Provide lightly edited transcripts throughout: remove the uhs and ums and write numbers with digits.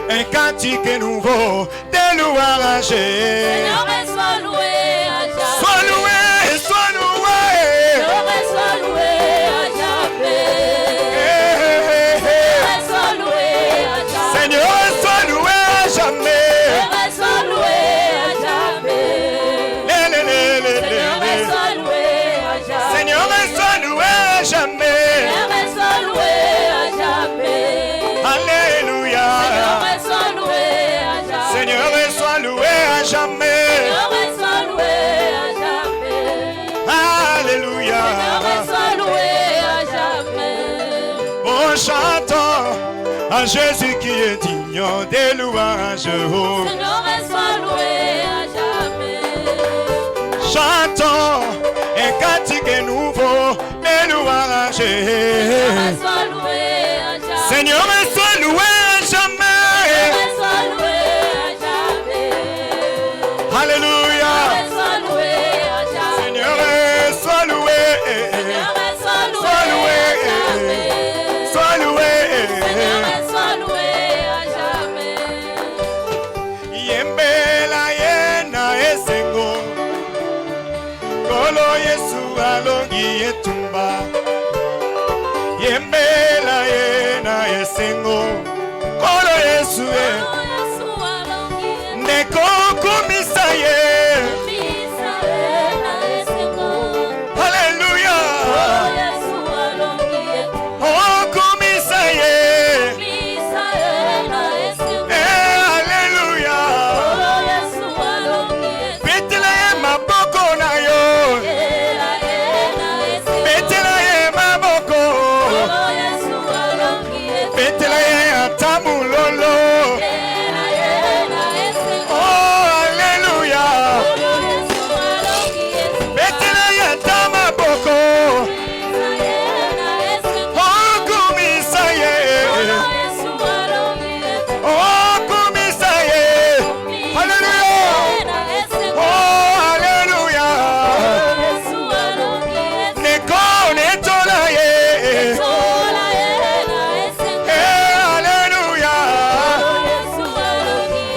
un cantique nouveau de louange. Seigneur, sois loué à jamais. Sois loué, sois loué. Seigneur, sois loué à jamais. Seigneur, sois loué à jamais. Seigneur, sois loué à jamais. Seigneur, sois loué à jamais. Seigneur, sois loué à jamais. Seigneur, sois loué à jamais. Seigneur, sois loué à jamais. Alléluia. Seigneur, sois loué à jamais. Seigneur, sois loué à jamais. Seigneur, sois loué à jamais. Alléluia. Seigneur, sois loué à jamais. Oh, chantons à Jésus qui est digne des louanges. Seigneur, sois loué à jamais. Chantons un cantique nouveau des louanges. Seigneur, sois loué à jamais. Seigneur, sois loué à jamais. Seigneur, sois loué à jamais. Alléluia. Sois loué à jamais. Seigneur, sois loué. Seigneur, sois loué Sois loué. à jamais. Sois loué. Seigneur, sois loué à jamais. Yembela yena esengo. Kolo Yesu alongi etumba. Yembela yena esengo. Kolo Yesu neko kumisa ye. Hallelujah. Oh kumisa ye. Hallelujah. Betela ye maboko na yo. Betela ye maboko. Betela ye atamulolo. Oh hallelujah. Betela ye atamaboko. Oh kumisa ye. Oh kumisa ye. Hallelujah. Oh hallelujah. Neko netola ye. Hallelujah.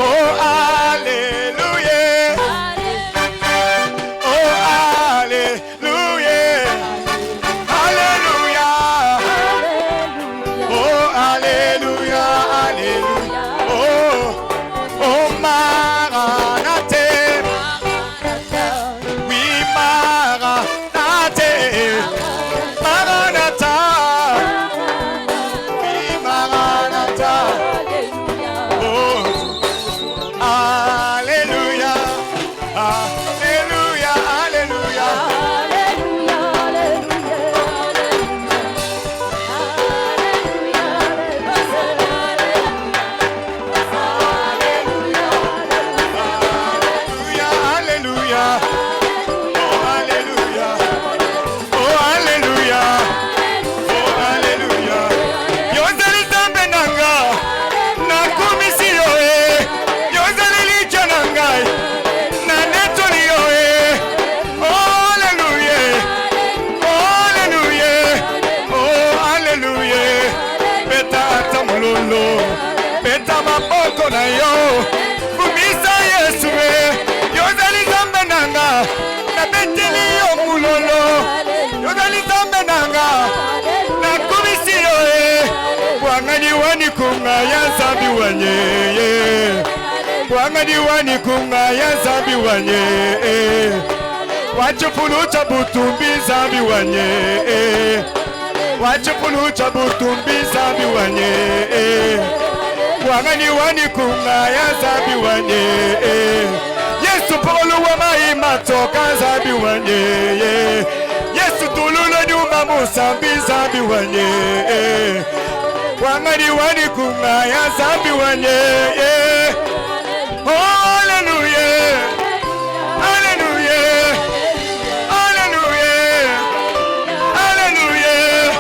Oh hallelujah. Oh hallelujah. Hallelujah. Oh hallelujah. Hallelujah. Oh Maranatha. Oui Maranatha. Maranatha. Oui Maranatha. Oh hallelujah. Hallelujah. Hallelujah. Hallelujah. Oh hallelujah. Oh hallelujah. Oh hallelujah. Yozali zambe nanga. Na kumisi yoe. Yozali licha nanga. Na netoni yoe. Oh hallelujah. Oh hallelujah. Oh hallelujah. Beta atamulolo. Beta maboko na yo. Kumisa Yesu we. Yozali zambe nanga. Na beteli yo mulolo. Yozali zambe nanga. Na kumisi yoe. Wangani wani kunga ya zambi wanye. Wangani wani kunga ya zambi wanye. Wachupulu cha butumbi zambi wanye. Wachupulu cha butumbi zambi wanye. Wangani wani kunga ya zambi wanye. Yesu polo wa mai matoka zambi wanye. Yesu tulula nyuma musambi zambi wanye. Wangani wani kunga ya zambi wanye. Oh hallelujah. Hallelujah. Hallelujah. Hallelujah.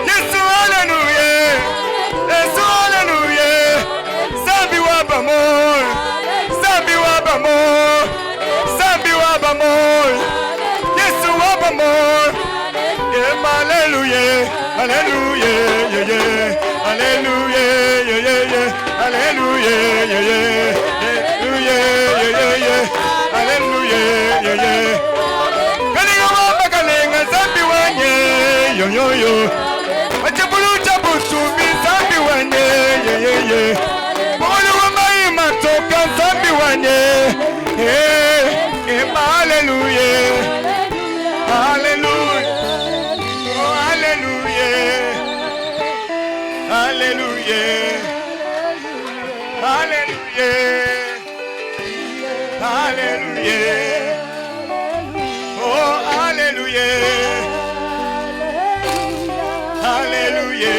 Yesu hallelujah. Yesu hallelujah. Zambi wabamol. Zambi wabamol. Zambi wabamol. Yesu wabamol. Hallelujah. Hallelujah. Yeah, yeah. Hallelujah. Yeah, yeah, yeah. Alléluia, Alléluia, Alléluia, Kalinga mama kalinga zambi wanye, yo yo yo. Machapulu chaputu mi zambi wanye, Polo wamai matoka zambi wanye, Alléluia, Alléluia, oh Alléluia, Alléluia. Alléluia, Alléluia, oh Alléluia, Alléluia,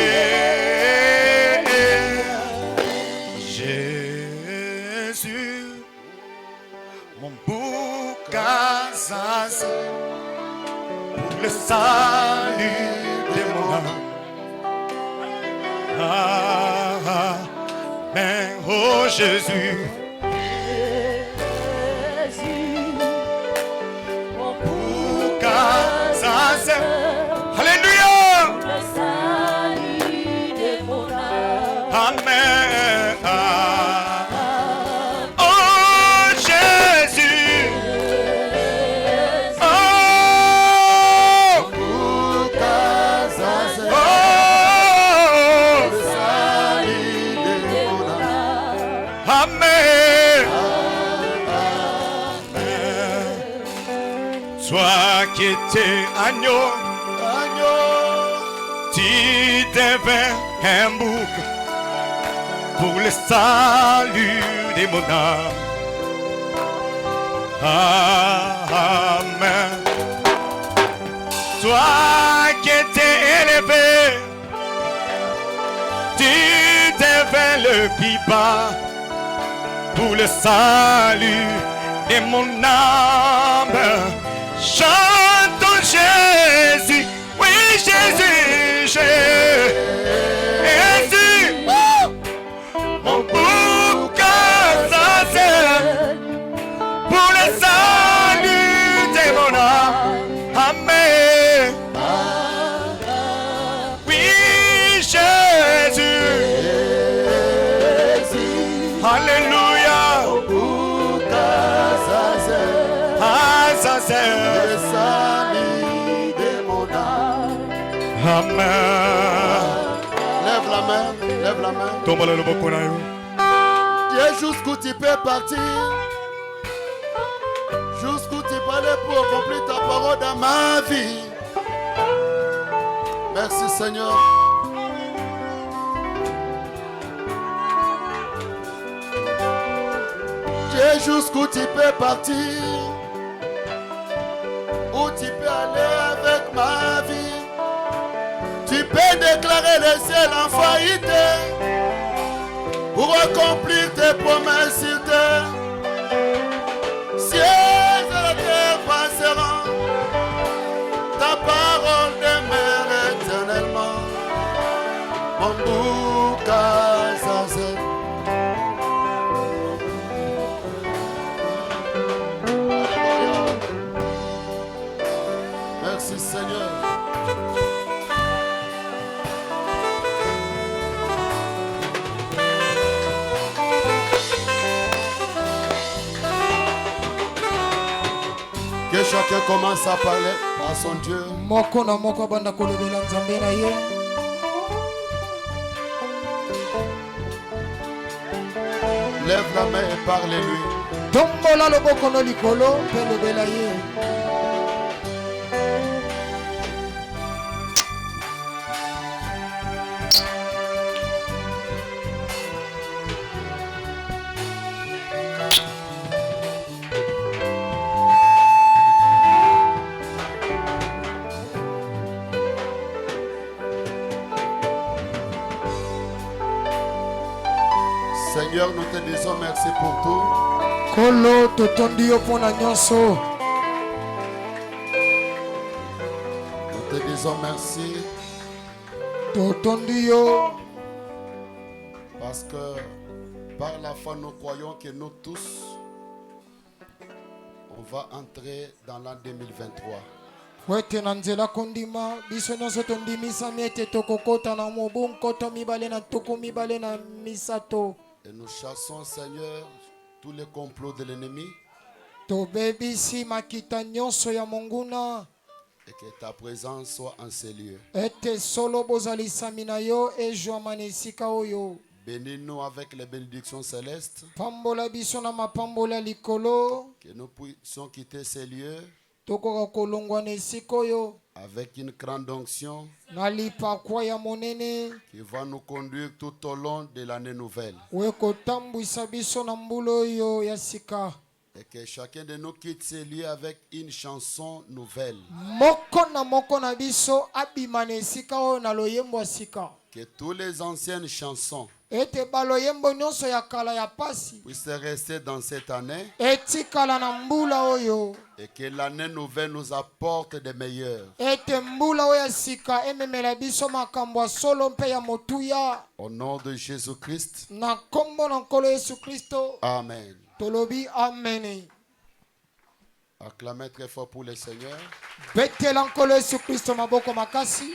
Jésus, mon bouc à sas pour le salut de mon âme. Amen, oh Jésus. Alléluia. Amen. Oh Jésus. Oh. Amen. Toi qui étais agneau, tu devins un bouc pour le salut de mon âme. Amen. Toi qui étais élevé, tu devins le plus bas pour le salut de mon âme. Chantons Jésus, oui Jésus, Jésus, mon bouc à sas pour le salut de mon âme. Amen. Oui Jésus, Alléluia. Le salut de mon âme. Amen. Lève la main, lève la main. Dieu, jusqu'où tu peux partir, jusqu'où tu peux aller pour accomplir ta parole dans ma vie. Merci Seigneur. Dieu, jusqu'où tu peux partir, où tu peux aller avec ma vie. Tu peux déclarer le ciel en faillite pour accomplir tes promesses sur terre. Ciel et la terre passeront, ta parole demeure éternellement. Mon bouc à sas. Merci Seigneur. Que chacun commence à parler à son Dieu. Moko na moko banda kolobela nzambe na ye. Lève la main et parle-lui. Tombola loboko no likolo pe lobela ye. Seigneur, nous te disons merci pour tout. Kolo totondi yo pona nyonso. Nous te disons merci Totondi yo parce que par la foi nous croyons que nous tous on va entrer dans l'an 2023. wete na nzela kondima biso nyonso tondimisa miete tokokota na mobu nkoto mibale na tuku mibale na misato Et nous chassons, Seigneur, tous les complots de l'ennemi. tobebisi makita nyonso ya monguna Et que ta présence soit en ces lieux. ete solo bozalisami na yo ezwama na esika oyo. Bénis-nous avec les bénédictions célestes. Pambola biso na mapambola likolo. Que nous puissions quitter ces lieux Tokoka kolongwa na esika oyo avec une grande onction na lipakwa ya monene qui va nous conduire tout au long de l'année nouvelle. oyo kotambwisa biso na mbula oyo ya sika. Et que chacun de nous quitte ces lieux avec une chanson nouvelle. Moko na biso abima na esika oyo na loyembo ya sika. Que toutes les anciennes chansons Ete baloyembo nyonso ya kala ya pasi puissent rester dans cette année. etikala na mbula oyo. Et que l'année nouvelle nous apporte des meilleurs. Ete mbula oyo ya sika ememela biso makambo ya solo mpe ya motuya. Au nom de Jésus-Christ. Na kombo na nkolo Yesu Kristo. Amen. Tolobi amen. Acclamez très fort pour le Seigneur. Betela nkolo Yesu Kristo maboko makasi.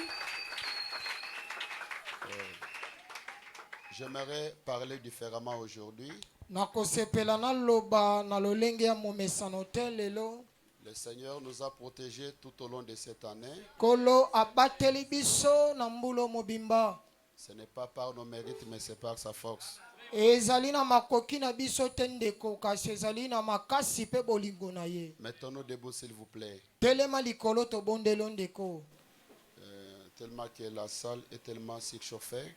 J'aimerais parler différemment aujourd'hui. Nakosepela na loba na lolenge ya momesano te lelo. Le Seigneur nous a protégés tout au long de cette année. Kolo abateli biso na mbulo mobimba. Ce n'est pas par nos mérites, mais c'est par sa force. Ezali na makoki na biso te ndeko kasi ezali na makasi pe bolingo na ye. Mettons-nous debout, s'il vous plaît. Telema likolo to bondelo ndeko. Tellement que la salle est tellement surchauffée.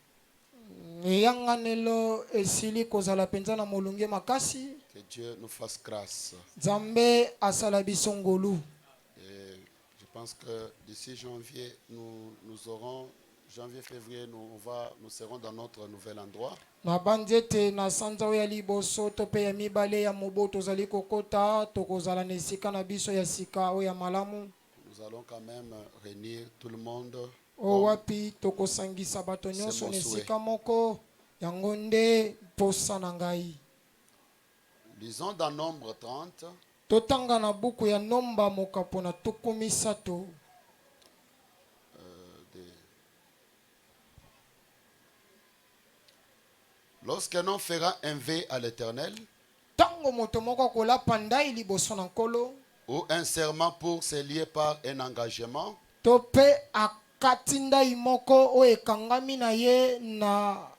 Eyanganelo esili kozala penza na molunge makasi. Que Dieu nous fasse grâce. Nzambe asala biso ngolu. Et je pense que d'ici janvier, nous aurons, janvier-février, nous serons dans notre nouvel endroit. Na banzete na sanza oya liboso to pe ya mibale ya moboto zali kokota to kozala na esika na biso ya sika oya malamu. Nous allons quand même réunir tout le monde. Owapi to kosangisa bato nyonso na esika moko yango nde posa na ngai. Lisons dans Nombre 30. Totanga na buku ya Nomba mokapo na tuku misato. Lorsqu'un homme fera un vœu à l'Éternel, Tango moto moko kolapa ndai liboso na nkolo, ou un serment pour se lier par un engagement, to pe akati ndai moko o ekangami na ye na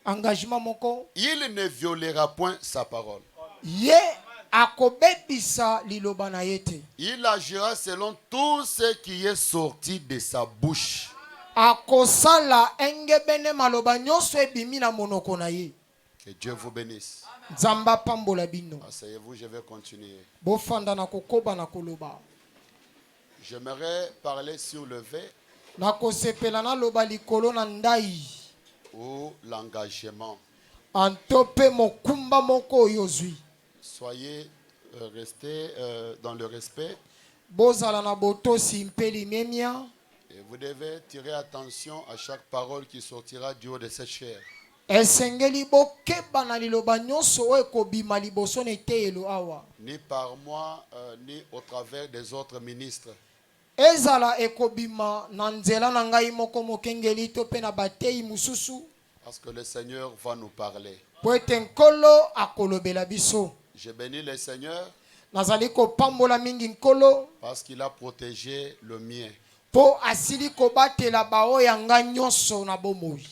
engagement moko, il ne violera point sa parole. ye akobebisa liloba na ye te. Il agira selon tout ce qui est sorti de sa bouche. Akosala engebene maloba nyonso ebimi na monoko na ye. Que Dieu vous bénisse. Nzamba pambola bino. Asseyez-vous, je vais continuer. Bofanda na kokoba na koloba. J'aimerais parler sur le vœu Na kosepela na loba likolo na ndai. ou l'engagement. Antope mokumba moko yozui. Soyez restés dans le respect. Bozala na boto simpeli memia. Et vous devez tirer attention à chaque parole qui sortira du haut de cette chair. Esengeli bokeba na liloba nyonso oyo ekobima liboso na eteyelo awa. Ni par moi, ni au travers des autres ministres. Ezala ekobima na nzela na ngai moko mokengeli to pe na bateyi mususu. Parce que le Seigneur va nous parler. Po ete nkolo akolobela biso. Je bénis le Seigneur Nazali kopambola mingi nkolo. parce qu'il a protégé le mien. Po asili kobatela bao ya nga nyonso na bomoi.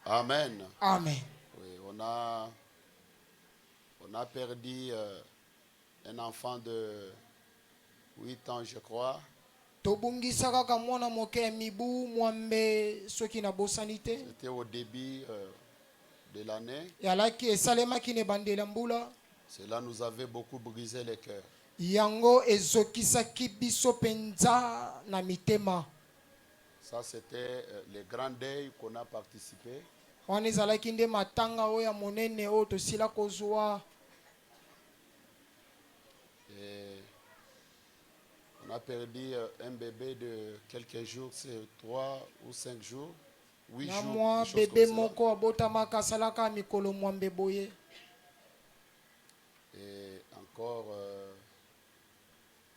Amen. Amen. Oui, on a perdu un enfant de 8 ans, je crois. Tobungisa kaka mwana moke ya mibu mwambe soki na bosani te. C'était au début de l'année. Yalaki esalemaki ne bandela mbula. Cela nous avait beaucoup brisé le cœur. Yango ezokisaki biso penza na mitema. Ça, c'était les grands deuils qu'on a participé. Wana ezalaki nde matanga oyo ya monene oyo tosila kozwa. Et on a perdu un bébé de quelques jours, c'est 3 ou 5 jours, 8 Na jours. mwa quelque chose bebe comme ça. moko abotamaka asalaka mikolo mwambe boye. Et encore,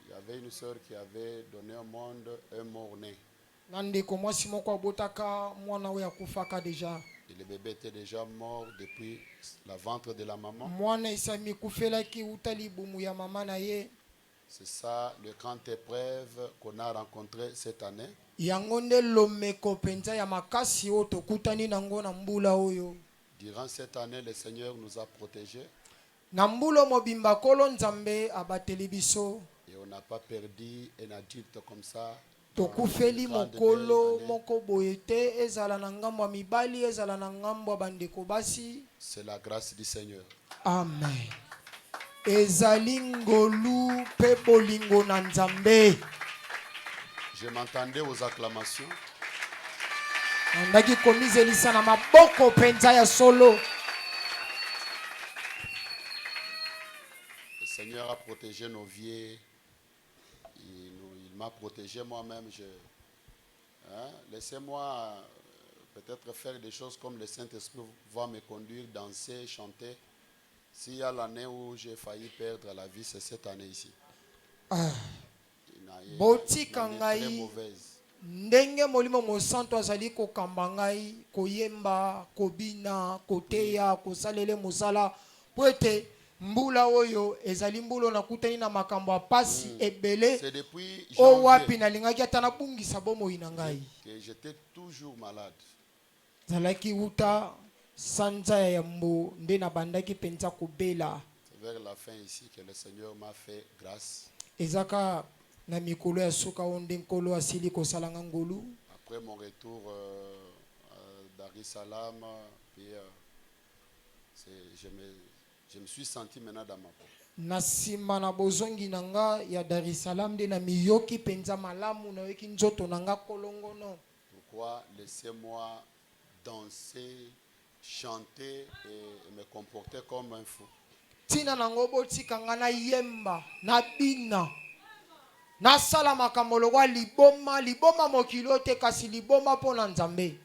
il y avait une sœur qui avait donné au monde un mort-né. Na ndeko mwasi moko abotaka mwana oyo akufaka deja. Et le bébé était déjà mort depuis le ventre de la maman. mwana esami kufelaki uta libumu ya mama na ye. C'est ça le grand épreuve qu'on a rencontré cette année. Yango nde lomeko penza ya makasi oyo tokutani nango na mbula oyo. Durant cette année, le Seigneur nous a protégés. Na mbula mobimba kolo nzambe abateli biso. Et on n'a pas perdu un adulte comme ça. Tokufeli mokolo moko boye te, ezala na ngambo ya mibali, ezala na ngambo ya bandeko basi. C'est la grâce du Seigneur. Amen. Ezali ngolu pe bolingo na nzambe. Je m'entendais aux acclamations. Andaki komizelisa na maboko penza ya solo. Le Seigneur a protégé nos vies. Il m'a protégé moi-même. Laissez-moi peut-être faire des choses comme le Saint-Esprit va me conduire, danser, chanter. S'il y a l'année où j'ai failli perdre la vie, c'est cette année ici. Botika très ngai mauvaise. ndenge molimo mosanto azali kokamba ngai koyemba kobina koteya kosalele mosala po ete mbula oyo ezali mbulo nakutani na makambo ya pasi ebele C'est depuis o wapi janvier nalingaki ata nabungisa bomoi na ngai. que j'étais toujours malade. Zalaki uta sanza ya yambo nde nabandaki penza kobela. C'est vers la fin ici que le Seigneur m'a fait grâce. Ezaka na mikolo ya suka onde nkolo asili kosalanga ngolu. Après mon retour à Dar es Salaam, puis, je me suis senti maintenant dans ma peau. Na sima na bozongi nanga ya Dar es Salaam de na miyoki penza malamu na weki nzoto nanga kolongono. Pourquoi laissez-moi danser, chanter et me comporter comme un fou? Tina nango botika nga na yemba na bina. Na sala makambo lokwa liboma mokilo te kasi liboma pona nzambe.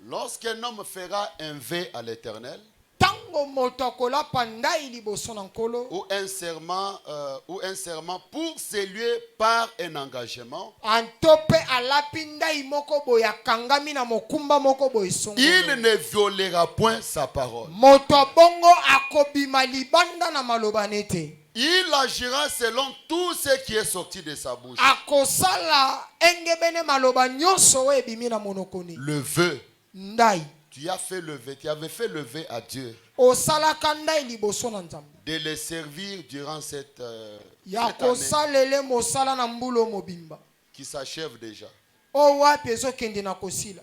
Lorsqu'un homme fera un vœu à l'Éternel, Tango motokola pandai liboso na nkolo ou un serment pour s'éluer par un engagement, antope alapindai moko boya kangami na mokumba moko boye songo. il ne violera point sa parole. Moto bongo akobima libanda na maloba nete. Il agira selon tout ce qui est sorti de sa bouche. Akosala engebene maloba nyonso we ebimi na monokoni. Le vœu. Ndai. Tu as fait le vœu. Tu avais fait le vœu à Dieu Osala kandai liboso na nzambe. de le servir durant cette Ya année kosalele mosala na mbulo mobimba. qui s'achève déjà. O wapi ezokende na kosila.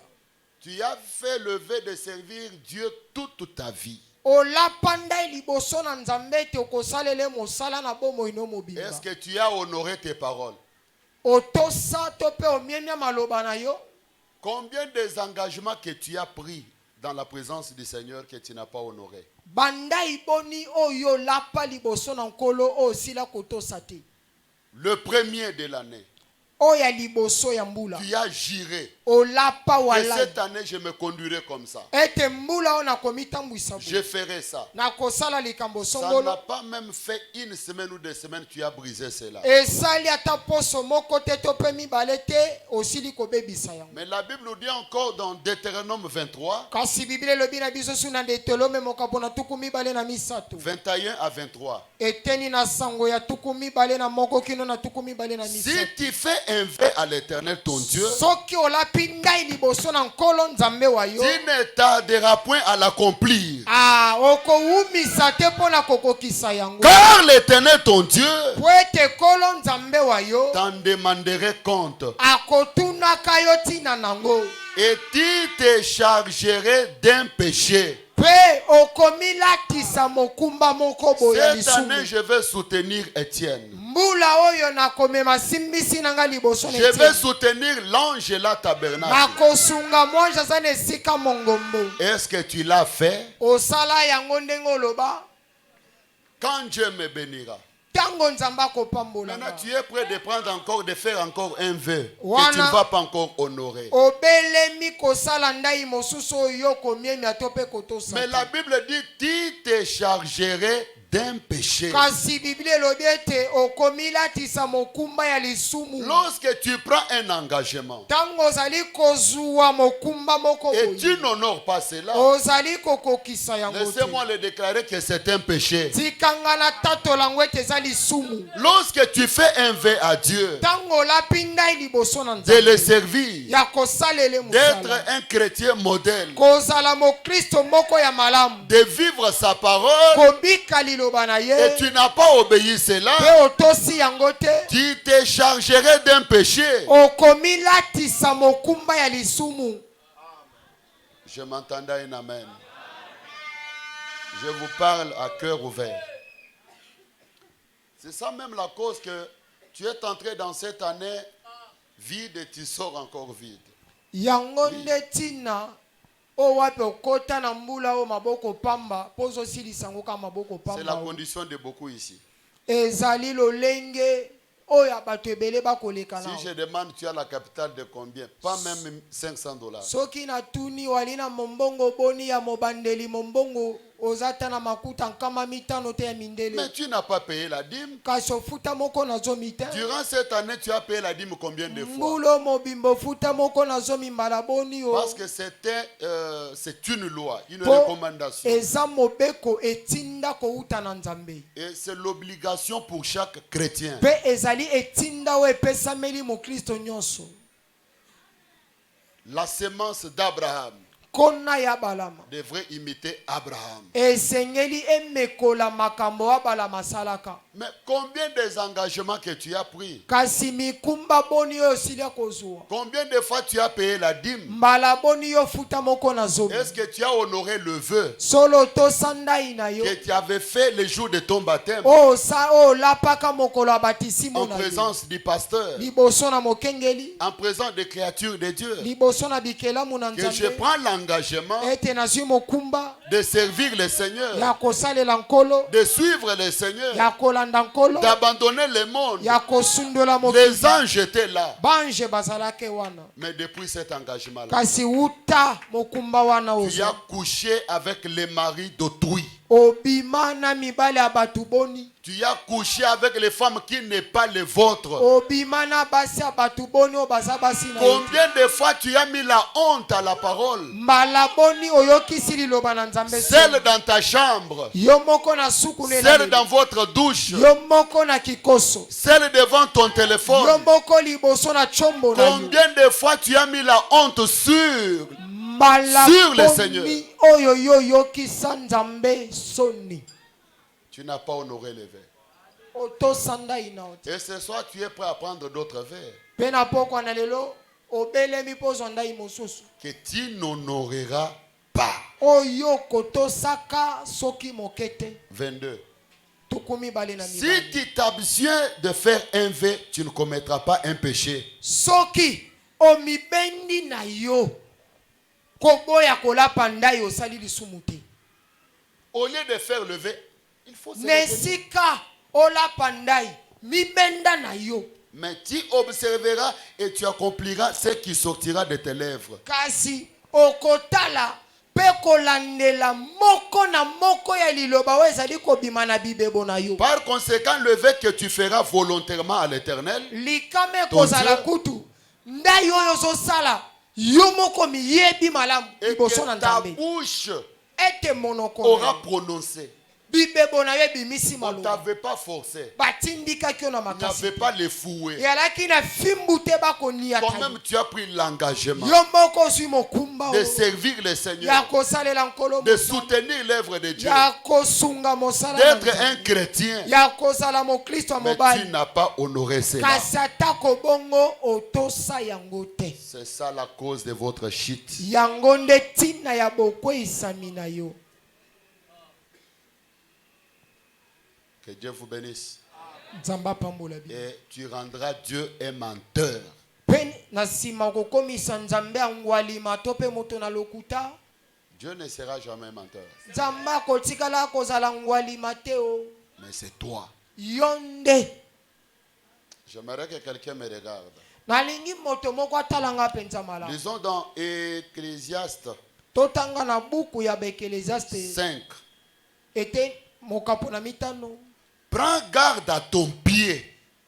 Tu as fait le vœu de servir Dieu toute ta vie. Ola pandai liboso na nzambe te okosalele mosala na bomo ino mobimba. Est-ce que tu as honoré tes paroles? Otosa tope omiemia maloba na yo. Combien des engagements que tu as pris dans la présence du Seigneur que tu n'as pas honoré? Bandai boni oyo lapa liboso na nkolo o sila kotosa te. Le premier de l'année, Oya liboso ya mbula. tu as juré O lapa que wala. cette année je me conduirai comme ça. Ete mbula ona komitambwisa Je ferai ça. na kosala likambo Ça n'a songolo. pas même fait une semaine ou 2 semaines, tu as brisé cela. Esali ata poso moko te tope mibale te osili kobebisa yango. Mais la Bible nous dit encore dans Deutéronome 23, Kasi Biblia elobi na biso suna Deutéronome mokapo na tuku mibale na misato. 21 à 23. Eteni na sango ya tuku mibale na moko kino na tuku mibale na Si misato. tu fais un vœu à l'Éternel ton Dieu, Soki olapi ndai liboso na nkolo nzambe wa yo. tu ne tarderas point à l'accomplir. Okowumisa te mpona kokokisa yango. Car l'Éternel ton Dieu Po ete kolo nzambe wa yo t'en demanderait compte. akotunaka yo ntina nango. Et tu te chargerais d'un péché. Pe okomilatisa mokumba moko boya Cette année, lisumu. je vais soutenir Étienne. Mbula oyo nakomema simbisi nanga liboso na Je vais Etienne. soutenir l'Angela Tabernacle. Nakosunga mwanja za na esika mongombo. Est-ce que tu l'as fait? Osala yango ndenge oloba. Quand Dieu me bénira. Tango nzamba akopambola Maintenant, nga. tu es prêt de prendre encore, de faire encore un vœu que Wana- tu ne vas pas encore honorer. Obelemi kosala ndai mosusu oyo komiemi atope kotosa. Mais la Bible dit, tu te chargerais d'un péché. kasi Biblia elobi ete okomilatisa mokumba ya lisumu. Lorsque tu prends un engagement Tango ozali kozwa mokumba moko et boye, tu n'honores pas cela, ozali kokokisa yango te. laissez-moi le déclarer que c'est un péché. Tikanga na tatola yango ete eza lisumu. Lorsque tu fais un vœu à Dieu Tango olapi ngai liboso na de le Nzambe servir, ya kosalele d'être mosala, un chrétien modèle, kozala mokristo moko ya malamu, de vivre sa parole, kobika liloba na et ye, tu n'as pas obéi cela, pe otosi yango te, tu te chargerais d'un péché. okomilatisa mokumba ya lisumu. Je m'entendais un amen. Je vous parle à cœur ouvert. C'est ça même la cause que tu es entré dans cette année vide et tu sors encore vide. Yango nde tina o wapi okota na mbula o maboko pamba pozo silisa ngo kama maboko C'est la pamba. condition de beaucoup ici. Ezali lolenge oya bato ebele bakoleka na. Si je demande, tu as la capitale de combien? Pas même $500. Soki na tuni walina mombongo boni ya mobandeli mombongo ozata na makuta nkama mitano te ya mindele. Mais tu n'as pas payé la dîme. Kasi ofuta moko na zomi te. Durant cette année, tu as payé la dîme combien de fois? Mbulo mobimbo futa moko na zomi mbala boni o. Parce que c'est une loi, une recommandation. Eza mobeko etinda kouta na Nzambe. Et c'est l'obligation pour chaque chrétien. Pe ezali etinda o epesameli mo Kristo nyonso. La sémence d'Abraham Kona ya balama devrait imiter Abraham. esengeli emekola makambo ya balama salaka. Mais combien des engagements que tu as pris? Kasi mikumba boni yo silia kozwa. Combien de fois tu as payé la dîme? Mbala boni yo futa moko na zomi. Est-ce que tu as honoré le vœu Solo to sandai na yo. que tu avais fait le jour de ton baptême O sa o lapaka mokolo abatisimo en na yo. présence du pasteur, Liboso na mokengeli. en présence des créatures de Dieu? Liboso na bikela muna Que je Nzambe. prends l'engagement Ete na zwi mokumba de servir le Seigneur, ya kosalela nkolo, de suivre le Seigneur, ya kolanda nkolo, d'abandonner le monde. ya kosundola mokili. Les anges étaient là. Bange bazalake wana. Mais depuis cet engagement-là, Kasi uta mokumba wana tu ozo. as couché avec les maris d'autrui. Obima na mibale ya batu boni. Tu as couché avec les femmes qui n'est pas les vôtres. Obima na basi ya batu boni o baza basi na yo. Combien de fois tu as mis la honte à la parole? Mbala boni oyokisi liloba na Nzambe. Celle dans ta chambre, Yo moko na suku ne na celle dans votre douche, yo moko na kikoso. celle devant ton Yo téléphone. moko liboso na chombo na yo. Combien de fois tu as mis la honte sur Mbala Sur le Seigneur. boni oyo yo yokisa Nzambe soni. Tu n'as pas honoré les vœux. Oto sanda inaote. Et ce soir, tu es prêt à prendre d'autres vœux Pena poko na lelo obelemi pozo ndai mosusu. que tu n'honoreras pas. Oyo koto saka soki mokete. 22. Tukumi bale na Si mibale. tu t'abstiens de faire un vœu, tu ne commettras pas un péché. Soki omibendi na yo koboya kolapa ndai osali lisumu te. Au lieu de faire le vœu, il faut se retenir. Nesika olapa ndai mibenda na yo. Mais tu observeras et tu accompliras ce qui sortira de tes lèvres. Kasi okotala pe kolandela moko na moko ya liloba we ezali kobima na bibebo na yo. Par conséquent, le vœu que tu feras volontairement à l'Éternel, Likame Ton kozala Dieu. kutu ndai oyo zosala yo moko miyebi malamu et liboso na que ta Nzambe bouche ete monoko na aura yo. prononcé. Bibebo na yo ebimisi On ne maloba t'avait pas forcé. batindikaki yo na On makasi n'avait pas les fouets. eyalaki na fimbu te bakonia Toi-même, tu as pris l'engagement yo moko ozwi mokumba de oyo servir le ya Seigneur, kosalela nkolo de mosala, soutenir l'œuvre de Dieu, ya kosunga mosala na d'être un Nzambe, chrétien. ya kozala mokristo ya Mais tu mobali. n'as pas honoré cela. Kasi atako bongo otosa yango te. C'est ça la cause de votre chute. Yango nde tina ya bokweyisami na yo. Que Dieu vous bénisse. Nzambe apambola bino. Et tu rendras Dieu un menteur. Pe na nsima kokomisa Nzambe angwalima to pe moto na lokuta. Dieu ne sera jamais menteur. Nzambe akotikala kozala ngwalima te o. Mais c'est toi. Yo nde. J'aimerais que quelqu'un me regarde. Nalingi moto moko atalanga penza malamu. Lisons dans Ecclésiaste Totanga na buku ya Ecclésiaste 5. ete mokapo na mitano. Prends garde à ton pied.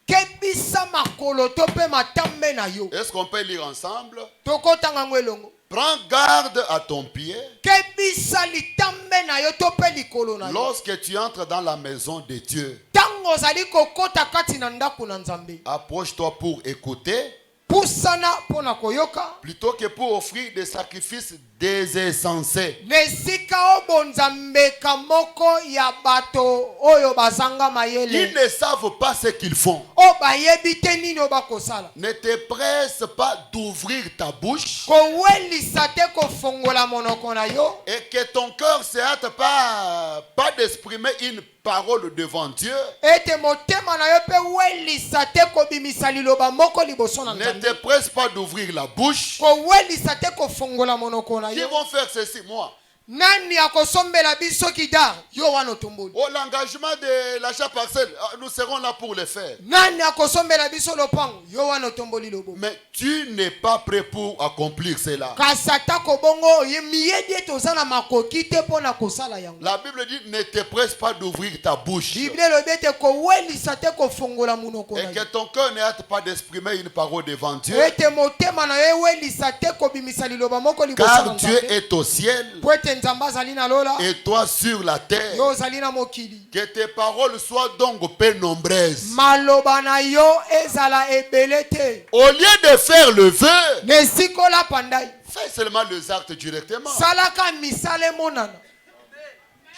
Kebisa makolo to pe matambe na yo. Est-ce qu'on peut lire ensemble? Tokotanga ngwelongo. Prends garde à ton pied. Kebisa litambe na yo to pe likolo na yo. Lorsque tu entres dans la maison de Dieu, Tango zali kokota kati na ndaku na Nzambe. approche-toi pour écouter Pusana pona koyoka. plutôt que pour offrir des sacrifices désensés. Nesika obonza mbeka moko ya bato oyo bazanga Ils mayele. ne savent pas ce qu'ils font. O bayebi te nini bakosala. Ne te presse pas d'ouvrir ta bouche Kowelisa te kofongola monoko na yo. et que ton cœur se hâte pas d'exprimer une parole devant Dieu. Ete motema na yo pe welisa te kobimisa liloba moko liboso na Ne Nzambe. te presse pas d'ouvrir la bouche. Kowelisa te kofongola monoko na Qui yo. vont faire ceci, moi? Nani akosombela biso kidar yo wana tomboli. Oh, l'engagement de l'achat parcelle, nous serons là pour le faire. Nani akosombela biso lopango yo wana tomboli lobo. Mais tu n'es pas prêt pour accomplir cela. Kasata kobongo ye miyedi tozana makoki te pona kosala yango. La Bible dit ne te presse pas d'ouvrir ta bouche. Bible lobete kowelisa te kofongola monoko na Et que yo. ton cœur ne hâte pas d'exprimer une parole devant Dieu. Ete motema na yo welisa te kobimisa liloba moko liboso Car na Dieu Nzambe. est au ciel Pwete Nzambe azali na lola. et toi sur la terre. Yo zali na mokili. Que tes paroles soient donc peu nombreuses. Maloba na yo ezala ebele te. Au lieu de faire le vœu, Nesikola pandai. fais seulement les actes directement. Salaka misale monana.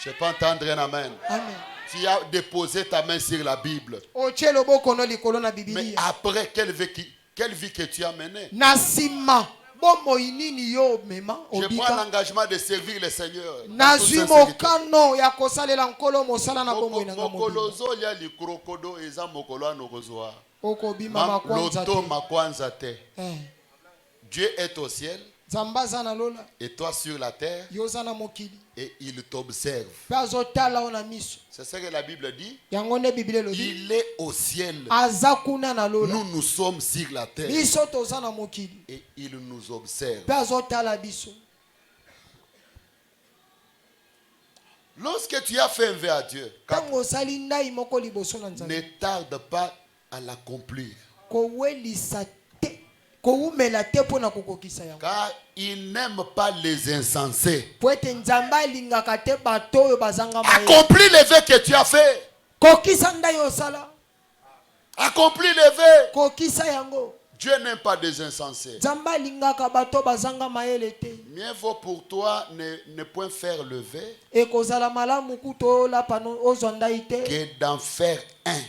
Je peux entendre un amen. Amen. Tu as déposé ta main sur la Bible. Oche loboko no likolo na Mais Biblia. après, quelle vie que tu as menée? Nasima. Bomo inini yo mema Je prends obika. l'engagement de servir le Seigneur. dans toute Nazwi sincérité. mokano ya kosalela nkolo mosala na bomo inanga Mokolo mobimba. zolia likrokodo eza mokolo anokozwa. Okobima makwanza Loto te. makwanza te. Eh. Dieu est au ciel Nzambe na lola. et toi sur la terre Yo zana mokili. et il t'observe. Pe azotala ona miso. C'est ce que la Bible dit. Yango nde Biblia lobi. Il est au ciel. Aza kuna na lola. Nous sommes sur la terre Biso toza na mokili. et il nous observe. Pe azotala biso. Lorsque tu as fait un vœu à Dieu, Tango osali ndai moko liboso na Nzambe. ne tarde pas à l'accomplir. Kowelisa te. Kowumela te pona kokokisa yango. Car il n'aime pas les insensés. Po ete Nzambe alingaka te bato oyo bazanga mayele. Accomplis les vœux que tu as fait. Kokisa ndai osala. Accomplis les vœux. Kokisa yango. Dieu n'aime pas des insensés. Nzambe alingaka bato bazanga mayele te. Mieux vaut pour toi ne point faire le vœu Ekozala malamu kuto olapa ozwa ndai te. que d'en faire un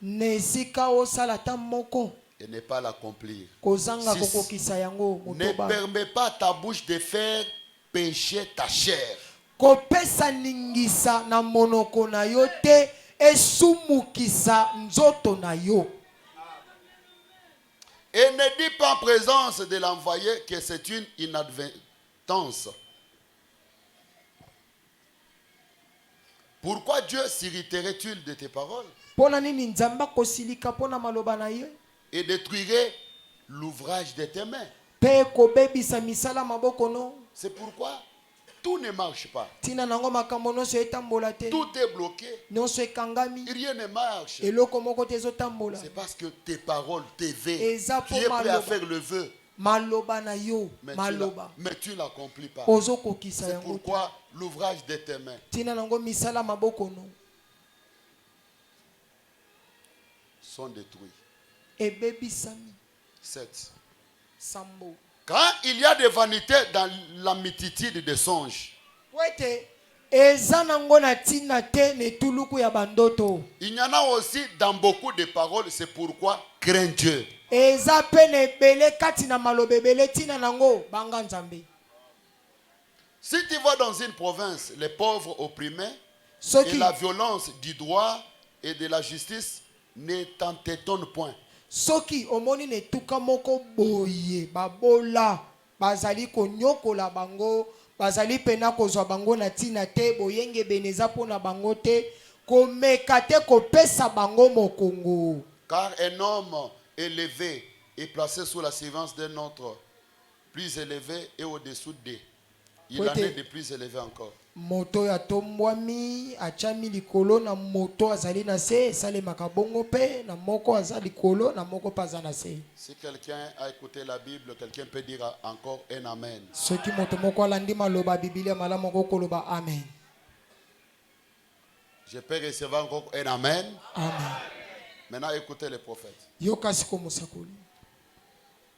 Na esika osala ta moko. et ne pas l'accomplir. Kozanga Six. kokokisa yango Ne motoba. permets pas à ta bouche de faire pécher ta chair. Kopesa ningisa na monoko na yo te esumukisa nzoto na yo. Et ne dis pas en présence de l'envoyé que c'est une inadvertance. Pourquoi Dieu s'irriterait-il de tes paroles Pona nini Nzambe kosilika pona maloba na ye? et détruirait l'ouvrage de tes mains? Pe kobebisa misala maboko no. C'est pourquoi tout ne marche pas. Tina nango makambo nyonso etambola te. Tout est bloqué. Nyonso ekangami. Rien ne marche. Eloko moko te ezotambola. C'est parce que tes paroles, tes vœux, Eza tu po es prêt à maloba. faire le vœu, Maloba na yo. mais Maloba. tu ne l'accomplis pas. Ozokokisa C'est yango. pourquoi l'ouvrage de tes mains Tina nango misala maboko no. sont détruits. Ebebisami. 7. Sambo. Quand il y a des vanités dans la multitude des songes, Wete. Eza nango na tina te ne tuluku ya bandoto. il y en a aussi dans beaucoup de paroles. C'est pourquoi crains Dieu. Eza pene bele kati na malobebele tina nango banga Nzambe. Si tu vas dans une province, les pauvres opprimés, et Soki la violence du droit et de la justice ne t'en t'étonne point. soki omoni ne tuka moko boye babola bazali konyokola bango bazali pena kozwa bango na tina te boyenge beneza pona bango te komeka te kopesa bango mokongo. Car un homme élevé est placé sous la surveillance d'un autre plus élevé et au-dessous d'eux. Il en est de plus élevé encore. moto ya tombwami achami likolo na moto azali na se salemaka bongo pe na moko azali likolo na moko pa aza na se. Si quelqu'un a écouté la Bible, quelqu'un peut dire encore un amen. Soki moto moko alandi maloba Biblia malamu koloba amen. Je peux recevoir encore un amen. Amen. Maintenant, écoutez le prophète. Yoka siko musakoli.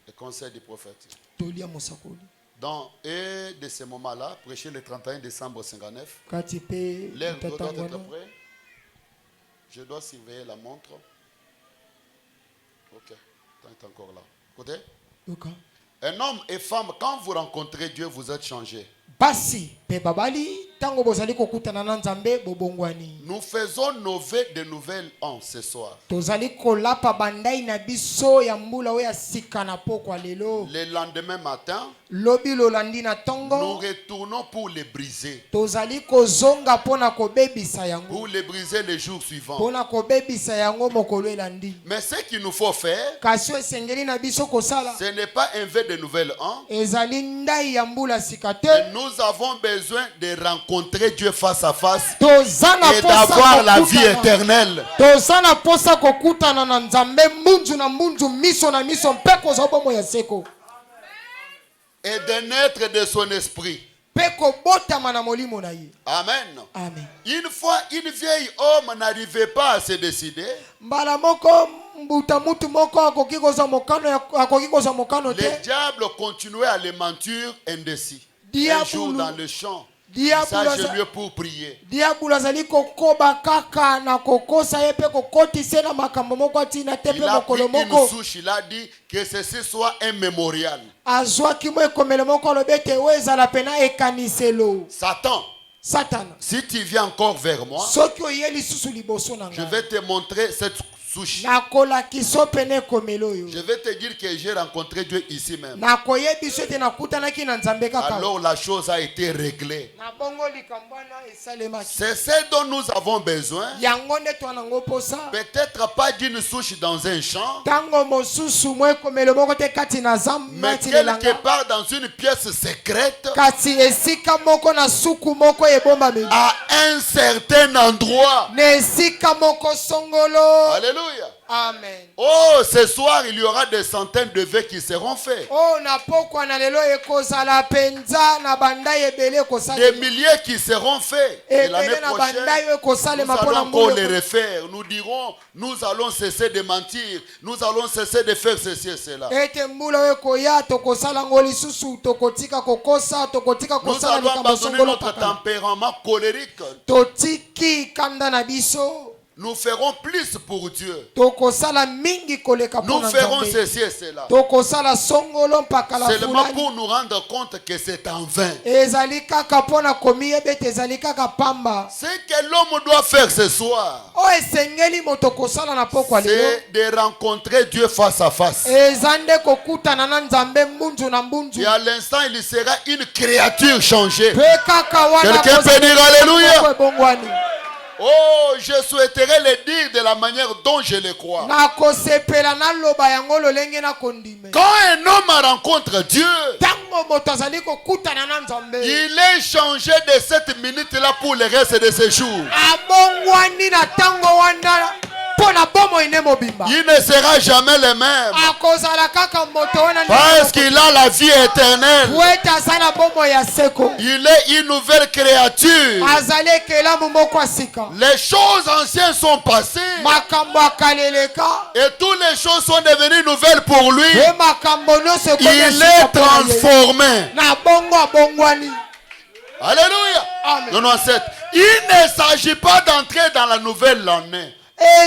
Le conseil du prophète. Tolia musakoli. Dans un de ces moments-là, prêcher le 31 décembre 59. Kati pe L'heure doit être tatangwana. prêt. Je dois surveiller la montre. Ok, le temps est encore là. Écoutez. Yoka. Un homme et femme, quand vous rencontrez Dieu, vous êtes changés. Basi pe babali tango bozali kokutana na Nzambe bobongwani. Nous faisons nos vœux de nouvelles an ce soir. Tozali kolapa bandai na biso ya mbula oya sika na pokwa lelo. Le lendemain matin, Lobi lolandi na nous tongo. retournons pour les briser. Tozali kozonga pona kobebisa yango. Pour les briser les jours suivants. Pona kobebisa yango mokolo elandi. Mais ce qu'il nous faut faire, Kasi esengeli na biso kosala. ce n'est pas un vœu de nouvelles an. Ezali ndai ya mbula sika te. Nous avons besoin de rencontrer Dieu face à face Tozana et d'avoir la vie éternelle. Tozana posa kokutana na Nzambe mbunju na mbunju miso na miso mpe kozwa bomo ya seko. Et de naître de son esprit. Pe kobotama na molimo na ye. Amen. Amen. Une fois, une vieille homme n'arrivait pas à se décider. Mbala moko mbuta mutu moko akoki kozwa mokano te. Le diable continuait à les mentir indécis. Un Diabolo. jour dans le champ, il Diabolo s'agenouillait pour prier. Diabolo azali kokoba kaka na kokosa ye pe kokotise na makambo moko atina te Il pe a pris mokolo une moko. souche, il a dit que ceci soit un mémorial. Azwaki mo ekomelo moko alobi ete oyo ezala pena ekaniselo. Satan, Satana. si tu viens encore vers moi, Soki oye lisusu liboso na je ngai. vais te montrer cette souche. Nakolakisa pene ekomelo oyo. Je vais te dire que j'ai rencontré Dieu ici même. Nakoyebiso ete nakutanaki na Nzambe kaka. Alors la chose a été réglée. Na bongo likambo wana esalemaki. C'est ce dont nous avons besoin. Yango nde twanango posa. Peut-être pas d'une souche dans un champ, Tango mosusu mo ekomelo moko te kati na zamba mais ti quelque lelanga. part dans une pièce secrète, Kasi esika moko na suku moko ebombameli. à un certain endroit. Na esika moko songolo. Alléluia. Amen. Oh, ce soir, il y aura des centaines de vœux qui seront faits. Oh na pokwa na lelo ekozala penza na bandai ebele Des ekosala. milliers qui seront faits. Et l'année Ebele na prochaine, bandai nous ekosalema allons pona encore les mbula. refaire. Nous dirons, nous allons cesser de mentir. Nous allons cesser de faire ceci et cela. Ete mbula oyo ekoya tokosala ngo lisusu tokotika kokosa tokotika Nous kosala allons likambo abandonner songolo notre paka. tempérament colérique. Totiki kanda na biso. Nous ferons plus pour Dieu. Tokosala mingi koleka Nous pona ferons Nzambe. ceci et cela. Tokosala songolo mpaka la Seulement fulani. pour nous rendre compte que c'est en vain. Ezali kaka pona komiyeba ete ezali kaka pamba. Ce que l'homme doit faire ce soir, O esengeli moto kosala na pokwa lelo. c'est de rencontrer Dieu face à face. Eza nde kokutana na Nzambe mbunju na mbunju. Et à l'instant, il sera une créature changée. Pe kaka wana Quelqu'un kozala peut dire Alléluia. moko ebongwani. Oh, je souhaiterais le dire de la manière dont je le crois. Na kosepela na loba yango lolenge na kondime. Quand un homme rencontre Dieu, Tango moto azali kokutana na Nzambe. il est changé de cette minute-là pour le reste de ses jours. Abongwani na tango wana pona bomo ine mobimba. Il ne sera jamais le même. Akozala kaka moto wana Parce qu'il a la vie éternelle. weta sana bomo ya seko. Il est une nouvelle créature. Azali ekelamu moko asika. Les choses anciennes sont passées. Makambo akaleleka. Et toutes les choses sont devenues nouvelles pour lui. E makambo nyonso Il ekomi est esika pona ye. transformé. Na bongo abongwani. Alléluia. Amen. 97. Il ne s'agit pas d'entrer dans la nouvelle année.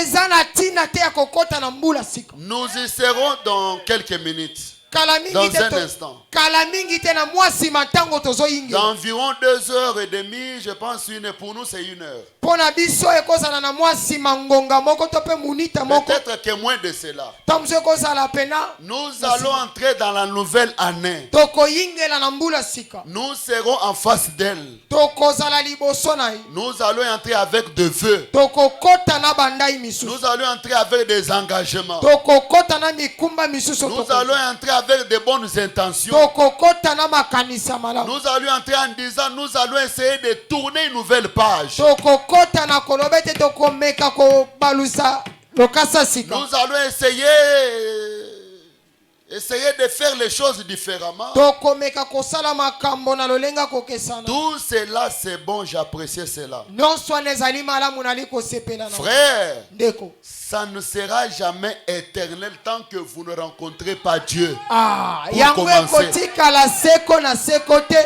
Eza na tina te ya kokota na mbula sika. Nous y serons dans quelques minutes. Kala mingi Dans te un to- instant. kala mingi te na mwasi matango tozoyingira. D'environ 2h30, je pense pour nous c'est 1 heure. Pona biso ekozala na mwasi mangonga moko to pe munita moko. Peut-être que moins de cela. Tamso ekozala pena. Nous allons entrer dans la nouvelle année. Tokoyingela na mbula sika. Nous serons en face d'elle. Tokozala liboso na ye. Nous allons entrer avec des vœux. Tokokota na bandai misusu. Nous allons entrer avec des engagements. Tokokota na mikumba misusu Nous allons entrer avec de bonnes intentions. tokokota na makanisi ya malamu. Nous allons entrer en disant, nous allons essayer de tourner une nouvelle page. Tokokota na koloba ete tokomeka kobalusa lokasa sika. Nous allons essayer de faire les choses différemment. Tokomeka kosala makambo na lolenga kokesana. Tout cela c'est bon, j'apprécie cela. Nyonso ezali malamu nali kosepela na. Frère, Ndeko. ça ne sera jamais éternel tant que vous ne rencontrez pas Dieu. Yango ekotikala seko na seko te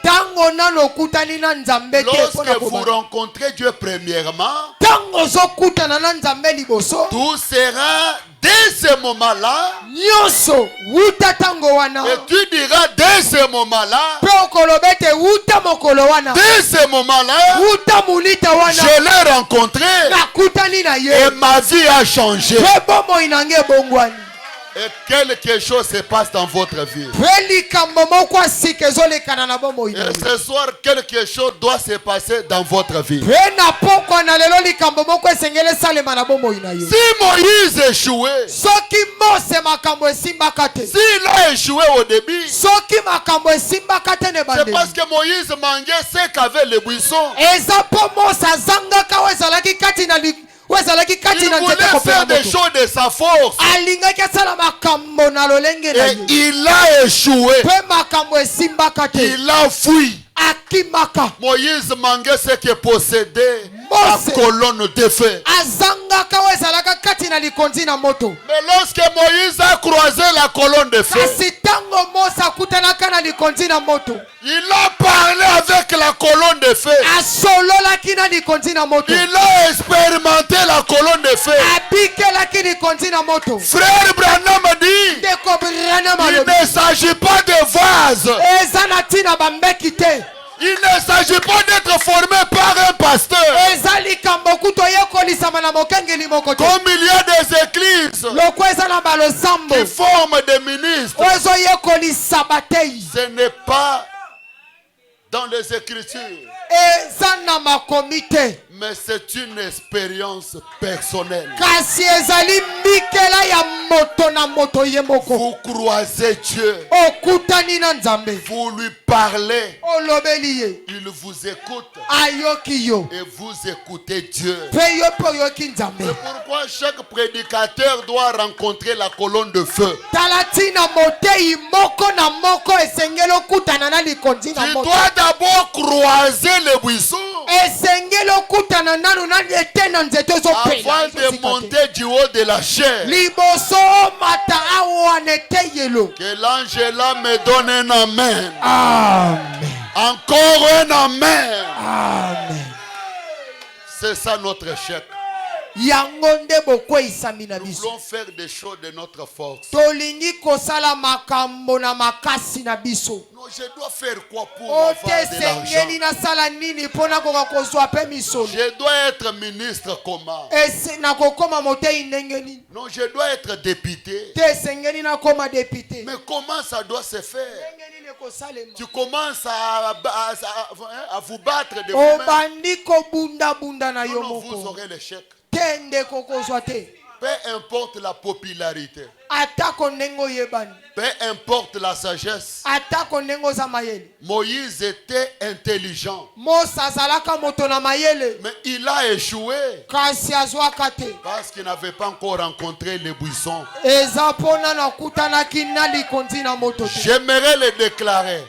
tango nano kutani na nzambe te. Lorsque vous rencontrez Dieu premièrement, tango zokutana na nzambe liboso, tout sera dès ce moment-là. Nyonso wuta tango wana. Et tu diras dès ce moment-là. Pe okolobete wuta mokolo wana. Dès ce moment-là, wuta mulita wana. Je l'ai rencontré. Na kutani na ye. Et ma vie a changé. Pe bomo inange bongwani. Et quelque chose se passe dans votre vie. Et ce soir, quelque chose doit se passer dans votre vie. Si Moïse échouait, s'il a échoué au début, c'est parce que Moïse mangeait ce qu'avait le buisson. Il voulait faire des choses de sa force. Et il a échoué. Il a fui. Moïse manquait ce qui possédait la colonne de feu. Mais lorsque Moïse a croisé la colonne de feu, il a parlé avec la colonne de feu. Il a expérimenté la colonne de feu. Frère Branham dit, il ne s'agit pas de vase. Il ne s'agit pas d'être formé par un pasteur. Comme il y a des églises qui forment des ministres. Ce n'est pas dans les Écritures. Mais c'est une expérience personnelle. Vous croisez Dieu. Vous lui parlez. Il vous écoute. Et vous écoutez Dieu. C'est pourquoi chaque prédicateur doit rencontrer la colonne de feu. Tu dois d'abord croiser le buisson avant de monter du haut de la chair. Que l'ange là me donne un amen. Amen. Encore un amen. Amen. C'est ça notre chèque. Nous voulons faire des choses de notre force. Non, je dois faire quoi pour avoir de l'argent? Je dois être ministre comment? Non, je dois être député. Mais comment ça doit se faire? Tu commences à vous battre de vous-même. Non, vous aurez l'échec. Peu importe la popularité, peu importe la sagesse, Moïse était intelligent, mais il a échoué parce qu'il n'avait pas encore rencontré les buissons. J'aimerais le déclarer.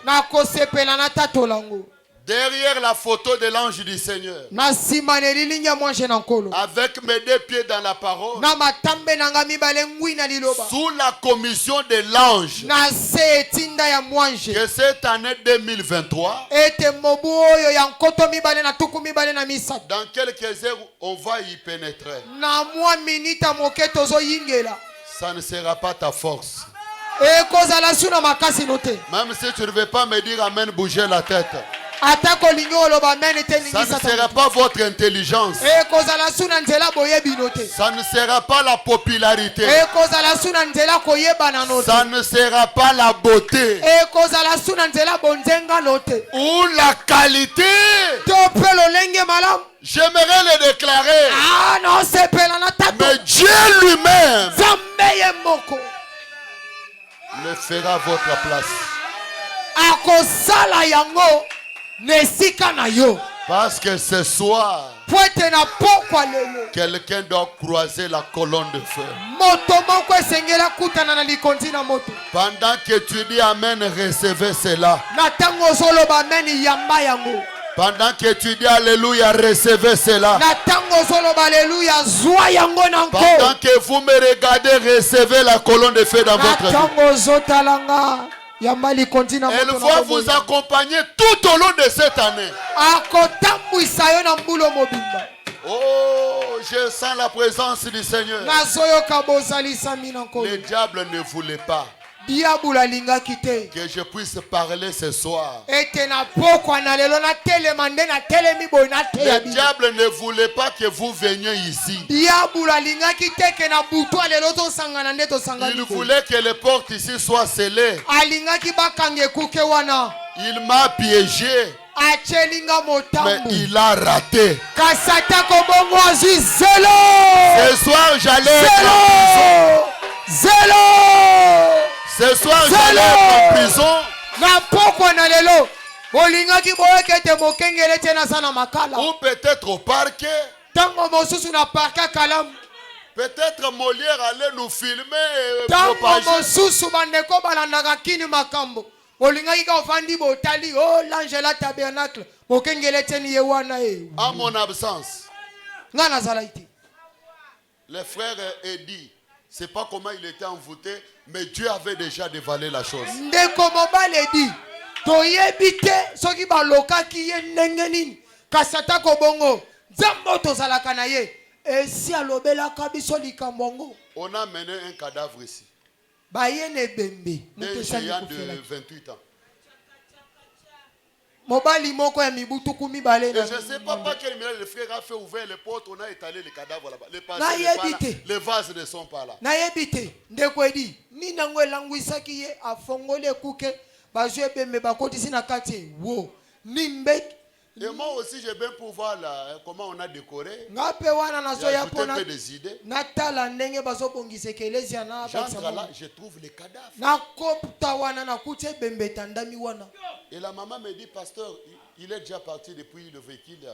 Derrière la photo de l'ange du Seigneur, avec mes deux pieds dans la parole, sous la commission de l'ange, que cette année 2023, dans quelques heures, on va y pénétrer. Ça ne sera pas ta force. Même si tu ne veux pas me dire amen, bouger la tête. Ça ne sera pas votre intelligence. Ça ne sera pas la popularité. Ça ne sera pas la beauté ou la qualité. J'aimerais le déclarer. Mais Dieu lui-même le fera à votre place. Akosala yango nesika na yo. Parce que ce soir, Poete na pokwa lelo. quelqu'un doit croiser la colonne de feu. Moto moko esengela kutana na likonzi na moto. Pendant que tu dis Amen, recevez cela. Na tango zoloba amen yamba yango. Pendant que tu dis Alléluia, recevez cela. Na tango zoloba alléluia zwa yango nanko. Pendant que vous me regardez, recevez la colonne de feu dans votre vie. Na tango zotalanga yamba likonzi na moto. Elle va vous accompagner tout au long de cette année. Akotambwisa yo na mbulo mobimba. Oh, je sens la présence du Seigneur. Nazoyoka bozalisa mina nko. Le diable ne voulait pas Diabula linga kite. que je puisse parler ce soir. Ete na pokwa na lelo na telemande na telemi boy na te ya Le bi. diable ne voulait pas que vous veniez ici. Diabula linga kite ke na butu lelo to sangana nde to sangana. Il voulait que les portes ici soient scellées. Alinga ki bakange kuke wana. Il m'a piégé, Achelinga mais motambu. il a raté. Kasata kobongo azu zelo. Ce soir, j'allais être en prison. Zelo. Zelo. Ce soir, j'allais être en prison. Na pokwa na lelo. Bolinga ki boyeke te mokengele tena sana makala. Ou peut-être au parquet. Tango mosusu na parka kalam. Peut-être Molière allait nous filmer et Tango propager. mosusu bandeko balandaka kini makambo. Bolinga ki ka ofandi botali. Oh l'Angela tabernacle. Mokengele teni ye wana e. En mon absence, Nga nazala ite. le frère Eddy, c'est pas comment il était envoûté, mais Dieu avait déjà dévalé la chose. Ndeko mobale di. Toyebi te soki balokaki ye ndenge nini. Kasata kobongo. Nzambo tozalaka na ye. Esi alobelaka biso likambo ngo. On a mené un cadavre ici. Bayene bembe. Un géant de 28 ans. Mobali moko ya mibutu kumi bale. Et je ne sais pas par quel miracle le frère a fait ouvrir les portes, on a étalé les cadavres là-bas. Les Na passés, yebite. les vases ne sont pas là. Nayebi te ndeko edi nini yango elangwisaki ye afongoli ekuke bazwi ebembe bakotisi na kati wo nimbe. Et moi aussi, j'ai bien pour voir là, comment on a décoré. Nga pe wana nazoya J'ai ajouté un pona peu des idées. natala ndenge bazobongisa ekelezia na J'entre là, je trouve les cadavres. nakopta wana nakuti ebembe etandami wana. Et la maman me dit, pasteur, il est déjà parti depuis le véhicule.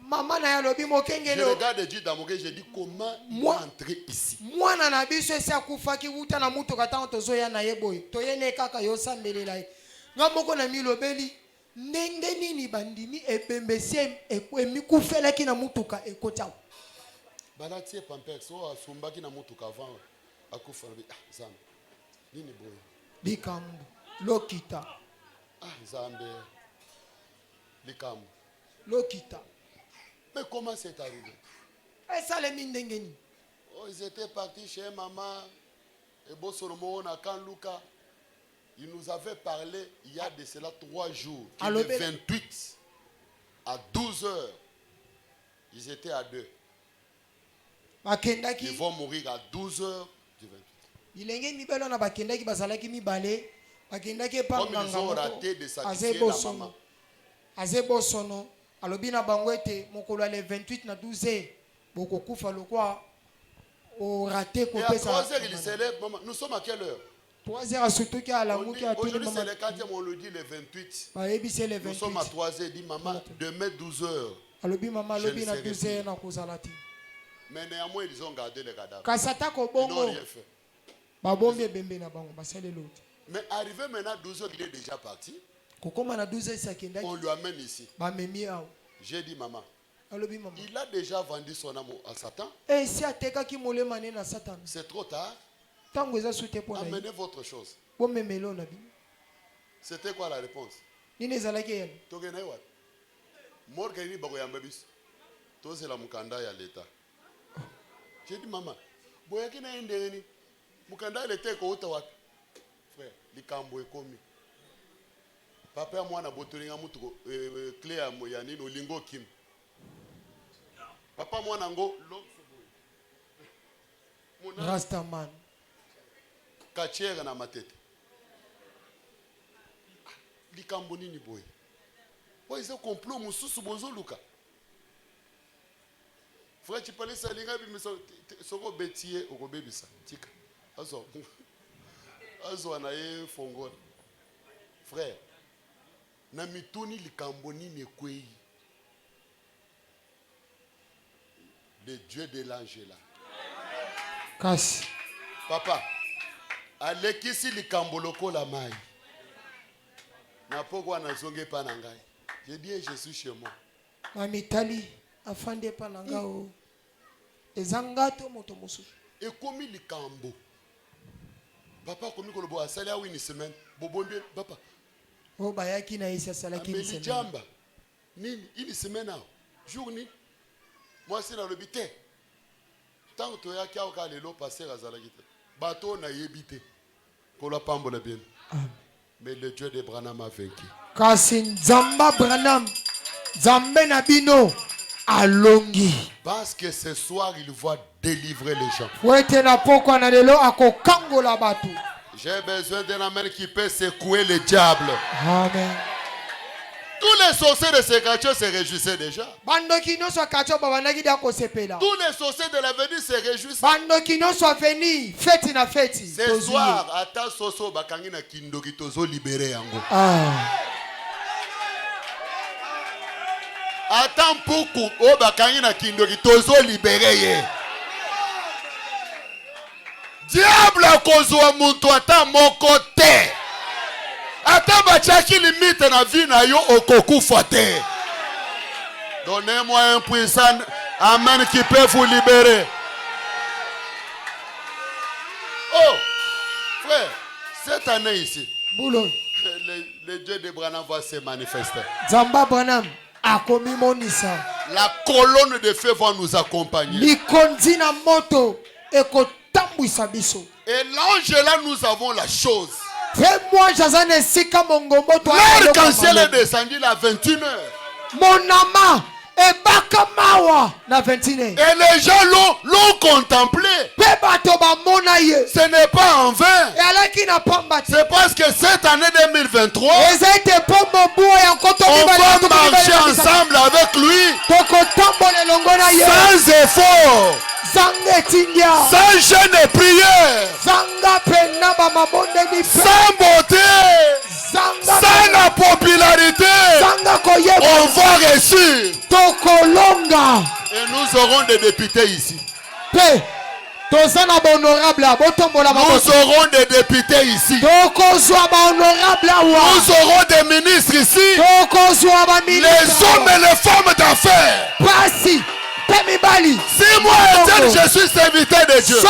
Mama na ya lobi Je mokengele regarde Dieu dans mon cœur, je dis, comment il est Moi. entré ici? mwana na biso esi akufaki wuta na mutuka ntango tozoya na ye boye toyene kaka yosambelela ye nga moko na milobeli ndenge nini bandimi ebembe si emikufelaki na mutuka ekota Balatie Pampers, so asumbaki na mutuka avant akufa Zambe. Nini boy? likambo lokita Zambe. Likambo. lokita Mais comment c'est arrivé? esalemi ndenge nini. Oh, ils étaient partis chez maman et Bosoromo na Kanluka. Il nous avait parlé il y a de cela 3 jours. Le 28 à 12 heures, ils étaient à 2. bakendaki Ils vont mourir à 12 heures du 28. bilenge mibale wana bakendaki bazalaki mibale bakendaki Comme ils epanganga ont moko raté de aze sacrifier la bosono maman. aze bosono alobi na bango ete mokolo ya le 28 na 12 bokokufa lokwa orate Et à kopesa 3 heures, il célèbre maman. Nous sommes à quelle heure? 3 heures asutuki alamuki atuni Aujourd'hui, c'est mama le 4e, on le dit le 28. bayebisi le Nous sommes à 28 3 heures, il dit maman, demain 12 heures. alobi mama Je alobi ne na serai 12 heures na kozala te Mais néanmoins, ils ont gardé les cadavres. kasi atako Ils n'ont bongo rien fait. babombi ebembe na bango basaleli ote Mais arrivé maintenant à 12 heures, il est déjà parti. kokóma na 12 heures esi akendaki On lui amène ici. bamemi awa J'ai dit, maman, alobi mama il a déjà vendu son âme à Satan. esi atekaki molema ne na satana C'est trop tard. ntango eza su te mpo na ye Amenez votre chose. bomemeli oyo na bino C'était quoi la réponse? nini ezalaki eyani Tokene wat. Morgani bakoyamba biso. Tozela mukanda ya l'État. J'ai dit, maman, boyaki na ndeni. Mukanda l'État ko uta wat. Frère, likambo ekomi. Papa ya mwana botolinga mutuko clé ya moyani no lingo kim. Papa mwana ngo rastaman kachera na matete. Likambo nini boy? Boy, c'est complot mususu bonzo luka. Frère, tu parlais ça linga bi miso soko betie okobebisa. Tika. Azo. Frère, na mituni likamboni nekwei. Le Dieu de l'Angela. Kasi. Papa, alekisi likamboloko la mai. Na pokwa na zonge pa na ngai. Je dis je suis chez moi. Mamitali afande pa na ngao. Ezangato moto mosusu. Ekomi likambo. Papa komi kolobo asali a une semaine. Bobombe papa. Oh bayaki na isa salaki une semaine. Jamba. Nini une semaine a. Journée. Moi c'est dans le bité. Tant que tu as kia oka lelo passer azalaki te. Bateau na yebite. Kola pambola bien. Mais le Dieu de Branham a vaincu. Kasi Nzamba Branham Nzambe na bino alongi. Parce que ce soir il va délivrer les gens. Wete na pokwa na lelo akokangola batu. J'ai besoin d'un amen qui peut secouer le diable. Amen. Tous les sorciers de ce quartier se réjouissaient déjà. Tous les sorciers de l'avenir se réjouissent. Ce soir, ata soso bakangi na kindoki tozo libéré yango. Ata mpuku o bakangi na kindoki tozo libéré ye. Diable akozwa muntu ata moko te. Ata bachaki limite na vie na yo okokufa te. Donnez-moi un puissant amen qui peut vous libérer. Oh, frère, cette année ici, le Dieu de Branham va se manifester. Zamba Branham akomi monisa. La colonne de feu va nous accompagner. Likondi na moto ekotambwisa biso. Et là, nous avons la chose. L'arc-en-ciel est descendu à 21h. Mon ama na 21h. Et les gens l'ont contemplé. Ce n'est pas en vain. C'est parce que cette année 2023, on va marcher ensemble avec lui. Sans effort. Sans jeûne et prière. Sans beauté. Sans la popularité. On va réussir. Et nous aurons des députés ici. Nous aurons des députés ici. Nous aurons des ministres ici. Les hommes et les femmes d'affaires. Si moi Etienne, je suis serviteur de Dieu, et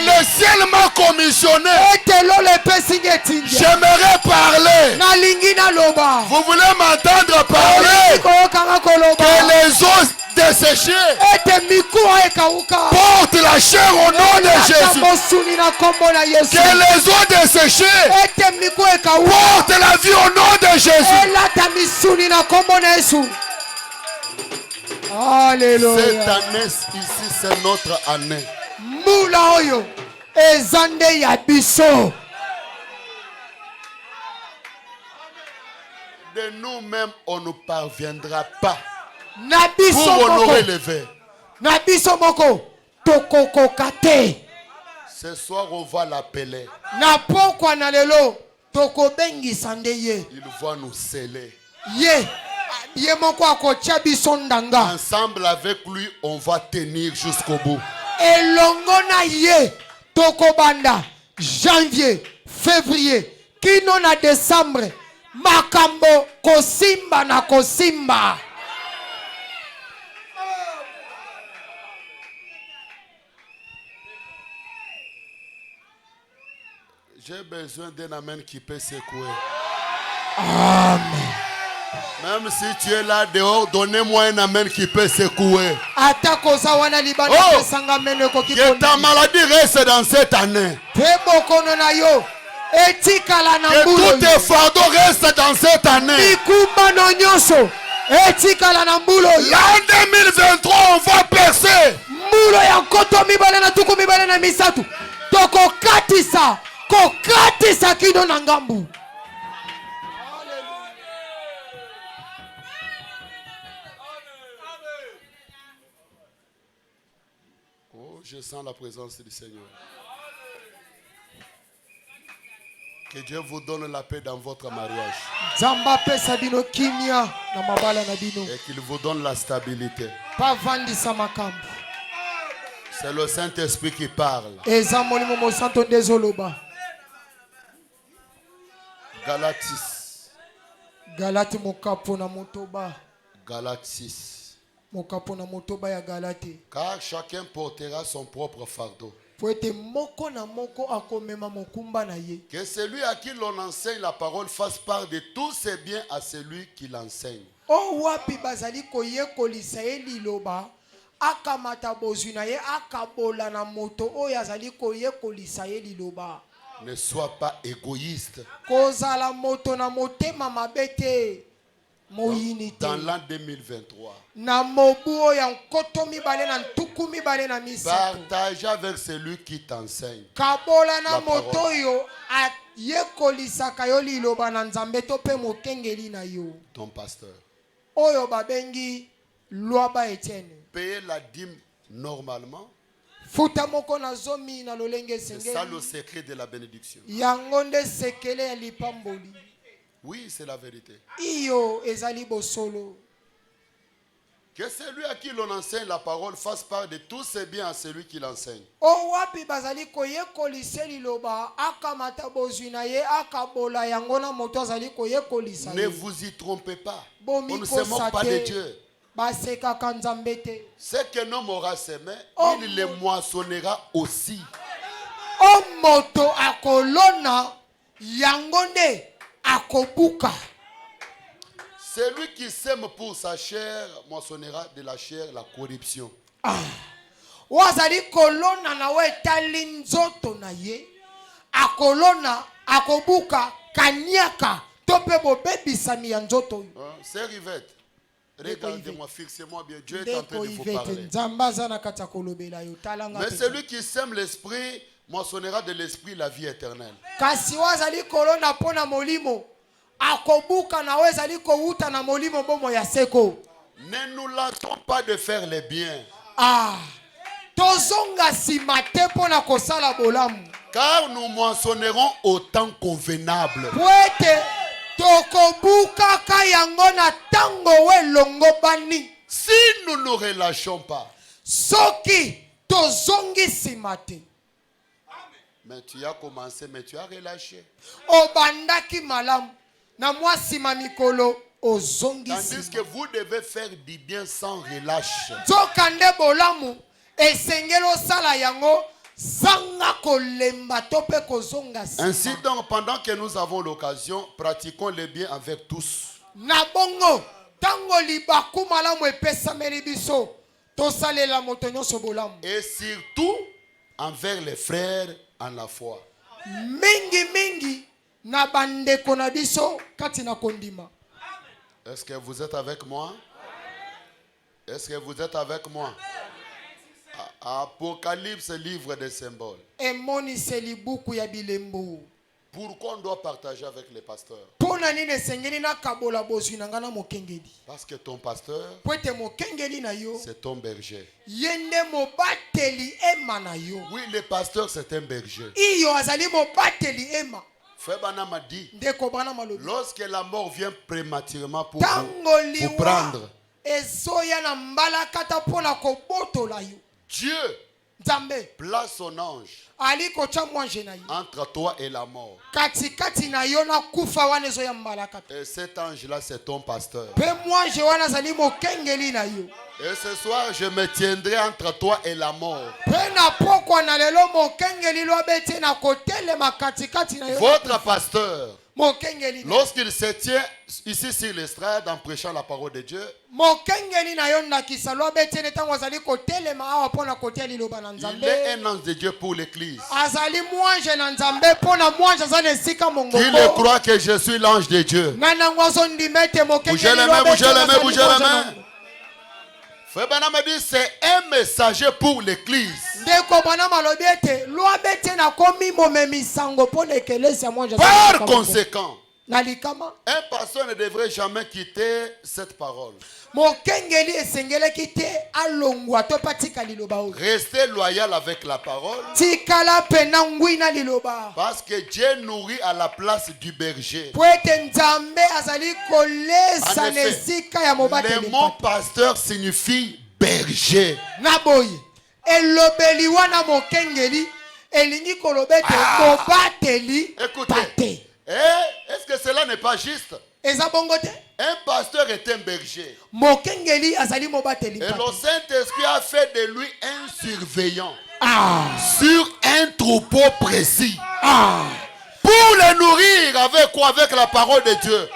le ciel m'a commissionné, j'aimerais parler. Vous voulez m'entendre parler? Que les os desséchés portent la chair au nom de Jésus. Que les os desséchés portent la vie au nom de Jésus. Alléluia. Cette année ici, c'est notre année. Mula oyo ezande ya biso. De nous-mêmes, on ne parviendra pas pour honorer le verre. Na biso moko tokokokate. Ce soir, on va l'appeler. Na pokwa na lelo tokobengisa nde ye. Il va nous sceller. Ensemble avec lui, on va tenir jusqu'au bout. Elongona ye tokobanda janvier, février, kino na décembre, makambo kosimba na kosimba. J'ai besoin d'un amen qui peut secouer. Amen. Même si tu es là dehors, donnez-moi un amen qui peut secouer. Oh, que ta maladie reste dans cette année. Que tous tes fardeaux restent dans cette année. L'an 2023, on va percer. Oh, je sens la présence du Seigneur. Que Dieu vous donne la paix dans votre mariage. Et qu'il vous donne la stabilité. C'est le Saint-Esprit qui parle. Galates 6. Galates 6. Car chacun portera son propre fardeau. Que celui à qui l'on enseigne la parole fasse part de tous ses biens à celui qui l'enseigne. Ne sois pas égoïste. Dans l'an 2023, partage avec celui qui t'enseigne la parole. Ton pasteur. Payer la dîme normalement. C'est ça le secret de la bénédiction. Oui, c'est la vérité. Que celui à qui l'on enseigne la parole fasse part de tous ses biens à celui qui l'enseigne. Ne vous y trompez pas. On ne se moque pas de Dieu. Ce qu'un homme aura semé, il le moissonnera aussi. Celui qui sème pour sa chair moissonnera de la chair la corruption. C'est Rivette. Regardez-moi, fixez-moi bien. Dieu est en train de vous parler. Mais celui qui sème l'esprit moissonnera de l'esprit la vie éternelle. Ne nous lassons pas de faire les biens. Car nous moissonnerons au temps convenable. Si nous ne relâchons pas. Mais tu as commencé, mais tu as relâché. Tandis que vous devez faire du bien sans relâche. Ainsi donc, pendant que nous avons l'occasion, pratiquons le bien avec tous. Et surtout envers les frères en la foi. Est-ce que vous êtes avec moi? Est-ce que vous êtes avec moi? Apocalypse, livre des symboles. Pourquoi on doit partager avec les pasteurs? Parce que ton pasteur, c'est ton berger. Oui, le pasteur, c'est un berger. Frère Branham m'a dit, lorsque la mort vient prématurément pour vous prendre, Dieu place son ange entre toi et la mort. Et cet ange-là, c'est ton pasteur. Et ce soir, je me tiendrai entre toi et la mort. Votre pasteur, lorsqu'il se tient ici sur l'estrade en prêchant la parole de Dieu, il est un ange de Dieu pour l'église. Qu'il croit que je suis l'ange de Dieu. Bougez les mains, bougez les mains, bougez les mains. Frère Branham me dit c'est un messager pour l'église. Par conséquent, Un pasteur ne devrait jamais quitter cette parole. Restez loyal avec la parole. Parce que Dieu nourrit à la place du berger. En effet, le mot pasteur signifie berger. Écoutez, est-ce que cela n'est pas juste? Un pasteur est un berger. Et le Saint-Esprit a fait de lui un surveillant sur un troupeau précis. Pour le nourrir avec quoi? Avec la parole de Dieu.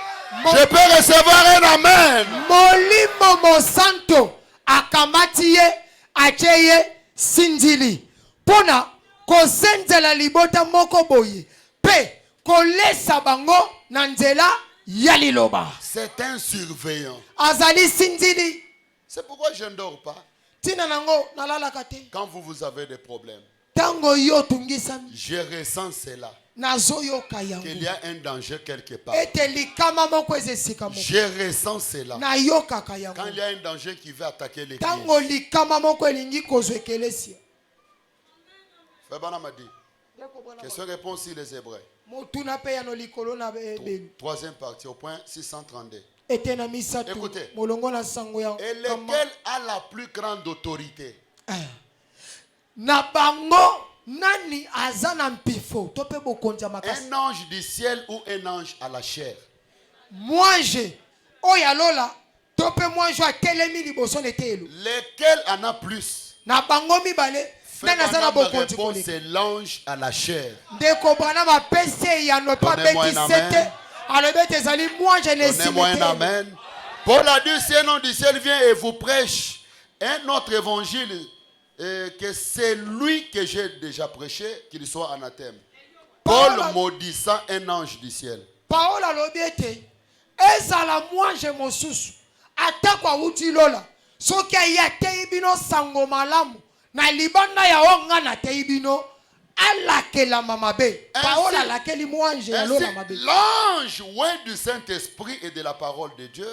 Je peux recevoir un amen. Molimo Santo akamatiye acheye sinjili. Pona kosenzela libota moko boye. Pe kolesa bango nanzela yaliloba. C'est un surveillant. Azali sinjili. C'est pourquoi je ne dors pas. Tina nango nalala kate. Quand vous avez des problèmes, tango yo tungisami. je ressens cela. Qu'il y a un danger quelque part. Je ressens cela. Quand il y a un danger qui veut attaquer l'église. Fabana m'a dit. Question-réponse sur les Hébreux. Troisième partie, au point 632. Écoutez. Et lequel a la plus grande autorité? Nani azana mpifo tope bokonja makasi. Un ange du ciel ou un ange à la chair? Mwange oya lola tope mwange atelemi liboso netelo. Lequel en a plus? Na bango mibale nani azana bokonji koleka? C'est l'ange à la chair. Ndeko bana ba pese ya no pa beti sete. Alobete zali mwange ne simete. Donnez-moi un amen. Paul a dit si un ange du ciel vient et vous prêche un autre évangile, que c'est lui que j'ai déjà prêché, qu'il soit anathème. Paul maudissant un ange du ciel. Paul a l'obéité. Ezala mwange mosusu. Atakwa uti lola. Soki ya teibino sango malamu. Na libanda ya onga na teibino. Alakela mamabe. Paul a lakeli mwange ya lola mabe. L'ange oint du Saint-Esprit et de la parole de Dieu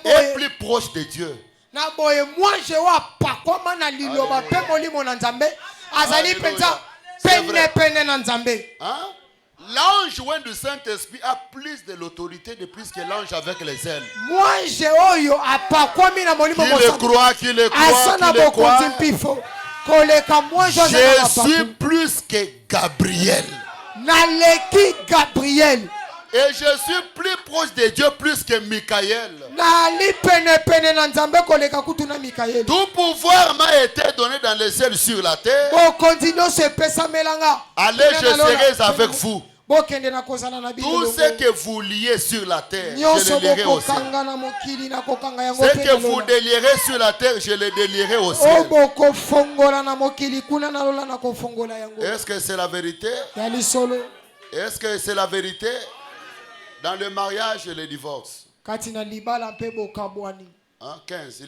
est plus proche de Dieu. Na boye mwange wa pakoma na liloba pe molimo na nzambe azali penza pene na nzambe. L'ange oint du Saint-Esprit a plus de l'autorité de plus que l'ange avec les ailes. Mwange oyo apakomi na molimo mo. Qui le croit. Je suis plus que Gabriel. Naleki Gabriel. Et je suis plus proche de Dieu plus que Michael. Tout pouvoir m'a été donné dans les cieux sur la terre. Allez, je serai avec vous. Tout ce que vous liez sur la terre, je le lierai au ciel. Ce que vous délierez sur la terre, je le délierai au ciel. Est-ce que c'est la vérité? Est-ce que c'est la vérité? Dans le mariage et le divorce. 15, il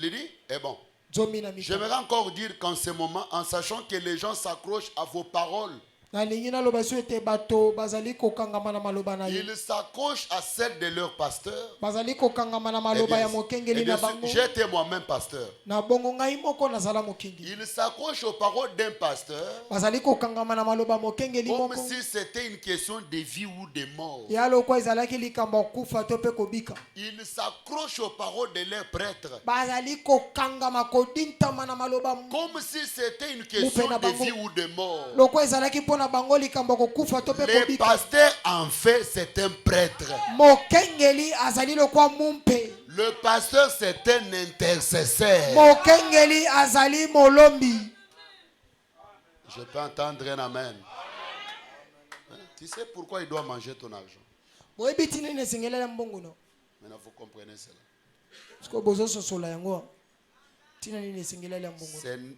dit, eh bon. J'aimerais encore dire qu'en ce moment, en sachant que les gens s'accrochent à vos paroles, ils s'accrochent à celles de leur pasteur. J'étais moi-même pasteur. Ils s'accrochent aux paroles d'un pasteur comme si c'était une question de vie ou de mort. Ils s'accrochent aux paroles de leurs prêtres comme si c'était une question de vie ou de mort. Le pasteur en fait c'est un prêtre. Le pasteur c'est un intercesseur. Je peux entendre un amen. Tu sais pourquoi il doit manger ton argent? Maintenant vous comprenez cela.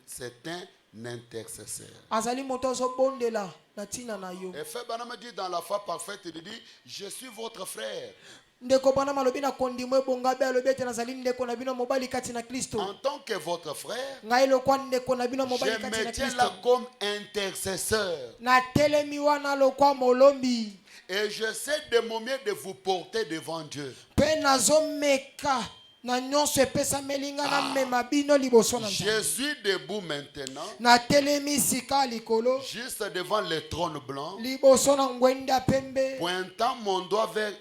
C'est un intercesseur. Et Frère Branham dit dans la foi parfaite, il dit, je suis votre frère. ndeko bana malobi na kondimo ebonga be alobi ete nazali ndeko na bino mobali kati na Kristo. En tant que votre frère, ngai lokwa ndeko na bino mobali je kati na me tiens Kristo. là comme intercesseur. Na telemi wana lokwa molombi. Et j'essaie de mon mieux de vous porter devant Dieu. Pe nazomeka na nyonso epesa melinga na mema bino liboso na Je suis debout maintenant, na telemi sika likolo juste devant le trône blanc, liboso na ngwenda pembe, pointant mon doigt vers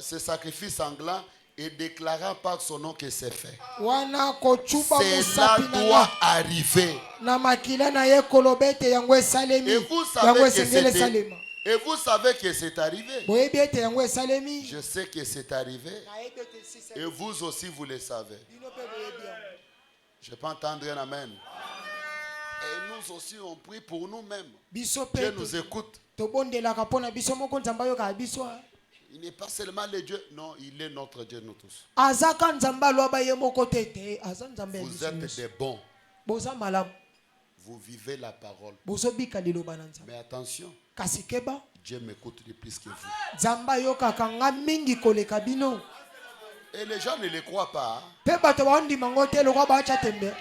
ce sacrifice sanglant et déclarant par son nom que c'est fait. wana kochuba Cela musapi doit na arriver. na makila na ye kolobete yango esalemi Et vous yango savez que esengeli c'était- esalema. et vous savez que c'est arrivé. Boyebi ete yango esalemi. Je sais que c'est arrivé. Nayebi ete si Et vous aussi, vous le savez. bino pe boyebi yango. Je peux entendre un amen. Et nous aussi, on prie pour nous-mêmes. Biso Dieu pe nous écoute. tobondelaka mpona biso moko nzambe ayokaka biso. Il n'est pas seulement le Dieu. Non, il est notre Dieu, nous tous. Azaka nzambe alwaba ye moko te te aza nzambe ya Vous biso êtes nyonso. des bons. Boza malamu Vous vivez la parole. bozobika liloba na nzambe. Mais attention, Kasi keba Dieu m'écoute de plus que vous. nzambe ayokaka nga mingi koleka bino. Et les gens ne le croient pas. Pe bato baondima ngo te lokwa bacha tembe.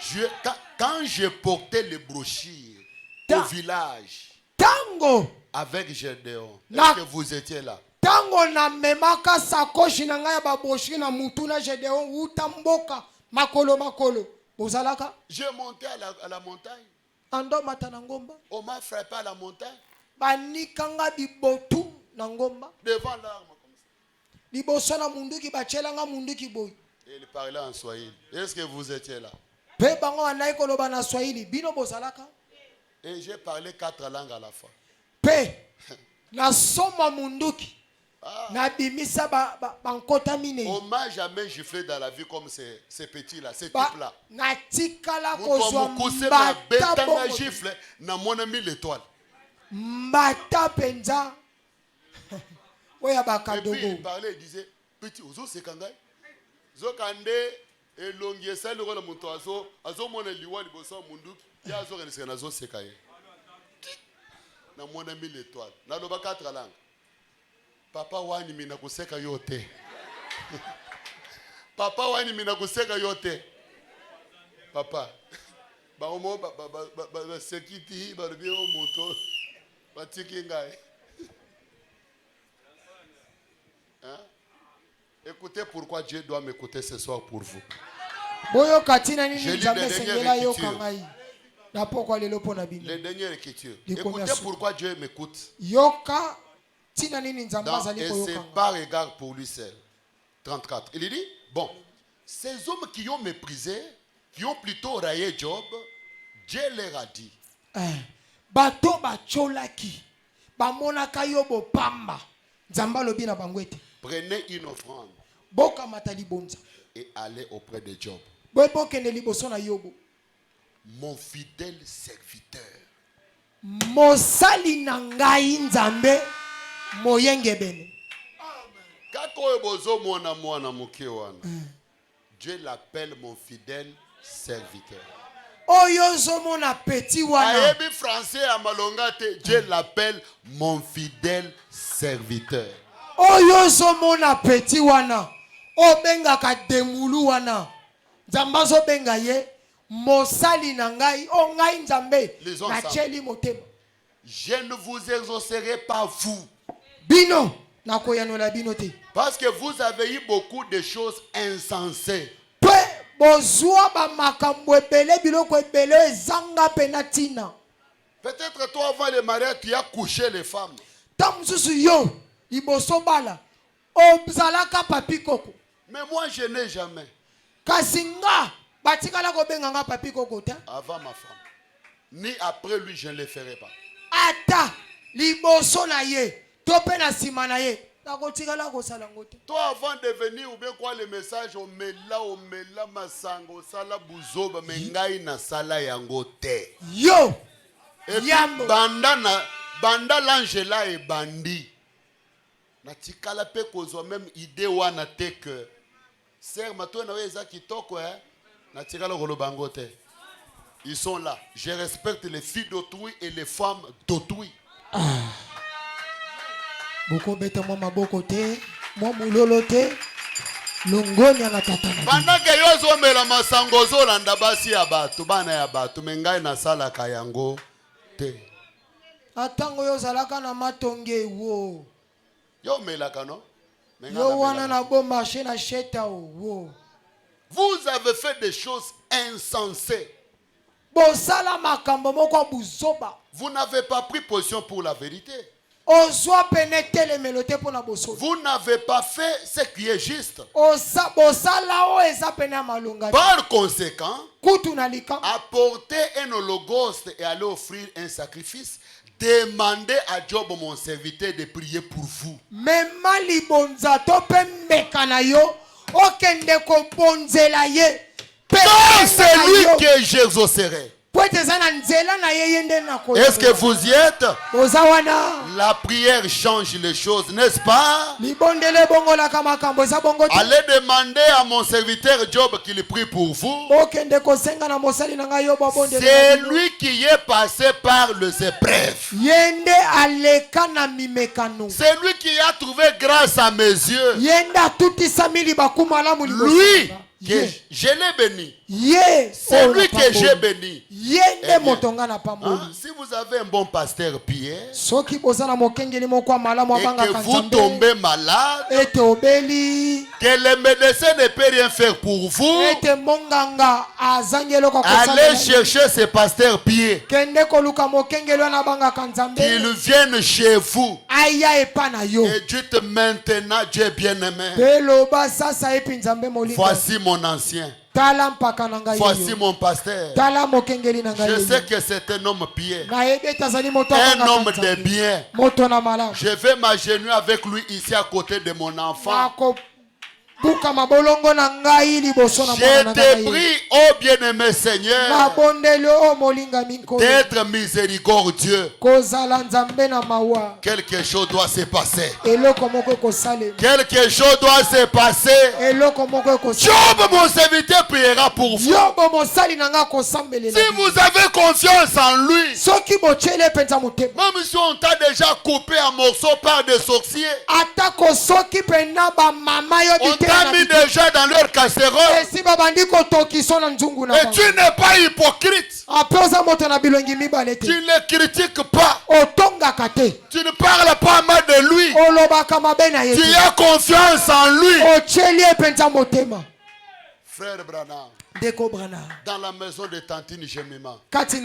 Quand j'ai porté les brochures Ta- au village Tango avec Gédéon, Na- est-ce que vous étiez là? tango na memaka sakoshi na ngai ya babroshi na mutu na Gedeon uta mboka makolo makolo bozalaka J'ai monté à la montagne. andomata na ngomba On m'a frappé à la montagne banikanga bibotu na ngomba devant l'arme comme ça. liboso na munduki bachelanga munduki boy. Et il parlait en Swahili. Est-ce que vous étiez là? Pe bango bandai koloba na Swahili bino bozalaka. Et j'ai parlé 4 langues à la fois. Pe na soma munduki na bimisa bankota mine On m'a jamais giflé dans la vie comme ces petits-là, ces Ba- types-là. na tikala kozwa Mukuse na beta mbata na bongo gifle na mona 1000 étoiles. mbata penza oya Et puis bakadogo. il parlait, il disait, petit, ozo sekangai. Zo kande elongi esali ko na muto azo mona liwa liboso munduki. Ya azo kanisika na zo sekaye. Na mona 1000 étoiles. Na loba 4 langues. Papa wani mina kuseka yote. Papa wani mina kuseka yote. Papa. Ba omo ba sekiti ba rebi o moto. Ba tiki ngai. Hein? Écoutez pourquoi Dieu doit m'écouter ce soir pour vous. Boyoka tina nini Je lis nzambe les esengela dernières yoka écritures. ngai na pokwa lelo mpona bino. Les dernières écritures. Les Écoutez commerçants. pourquoi Dieu m'écoute. Yoka tina nini nzambe Dans azali Et koyoka c'est ngai. par égard pour lui seul. 34. Il dit, bon, ces hommes qui ont méprisé, qui ont plutôt raillé Job, Dieu leur a dit, Bato bacholaki bamonaka yo bopamba nzambe alobi na bango ete prenez une offrande bokamata libonza et allez auprès de Job, boye bokende liboso na Yobo, mon fidèle serviteur. mosali na ngai nzambe moyengebene. Kako oyo bozomona mwana moke wana, Dieu l'appelle mon fidèle serviteur. Oyo ozomona peti wana Ayebi français à malonga te, Dieu l'appelle mon fidèle serviteur. oyo ozomona peti wana obengaka demulu wana nzambe azobenga ye mosali na ngai o ngai nzambe Lisons nacheli motema Je ne vous exaucerai pas vous, bino nakoyanola bino te parce que vous avez eu beaucoup de choses insensées. pe bozwa bamakambo ebele biloko ebele ezanga mpe na ntina. Peut-être toi avant le mariage, tu as couché les femmes. Ta mosusu yo liboso bala ozalaka papi koko Mais moi, je n'ai jamais. kasi nga batikala kobenga nga papi koko te Avant ma femme. Ni après lui, je ne le ferai pas. ata liboso na ye to mpe na nsima na ye nakotikala kosala ngo te. Toi, avant de venir, ou bien quoi, le message, on met là, masango, sala, bouzoba, mais ngai na sala yango te. Yo Et puis, Yambo. banda l'angela et bandi. Na tikala pe kozwa même idée wana te que. Sœur, mato na weza kitoko, hein. Na tikala kolobango te. Ils sont là. Je respecte les filles d'autrui et les femmes d'autrui. bokobeta mwa maboko te Moi mulolote. Longonya na tata na. Pendant que yozo mela masango zolanda basi ya batu, bana ya batu, mengai na sala kayango te. Atango yozalaka na matonge wo. Yo mela kano? Yo wana na bon marché na cheta wo. Vous avez fait des choses insensées. Bosala makambo moko buzoba. Vous n'avez pas pris position pour la vérité. Vous n'avez pas fait ce qui est juste. Par conséquent, apportez un holocauste et allez offrir un sacrifice. Demandez à Job, mon serviteur, de prier pour vous. C'est lui que j'exaucerai. Est-ce que vous y êtes? La prière change les choses, n'est-ce pas? Allez demander à mon serviteur Job qu'il prie pour vous. C'est lui qui est passé par les épreuves. C'est lui qui a trouvé grâce à mes yeux. Lui, je l'ai béni. C'est lui que j'ai béni. Si vous avez un bon pasteur Pierre et que vous tombez malade, que le médecin ne peut rien faire pour vous, allez chercher ce pasteur Pierre, qu'il vienne chez vous et dites maintenant, Dieu bien-aimé, voici mon ancien. Voici mon pasteur. Je sais que c'est un homme pieux, un homme de bien. Je vais m'agenouiller avec lui ici à côté de mon enfant. Je te prie, oh bien-aimé Seigneur, d'être miséricordieux. Quelque chose doit se passer. Quelque chose doit se passer. Job, mon serviteur, priera pour vous. Si vous avez confiance en lui, même si on t'a déjà coupé en morceaux par des sorciers, on t'a mis déjà dans leur casserole, et tu n'es pas hypocrite. Tu ne critiques pas. Tu ne parles pas mal de lui. Tu as confiance en lui. Frère Branham, dans la maison de Tantine Jemima, ce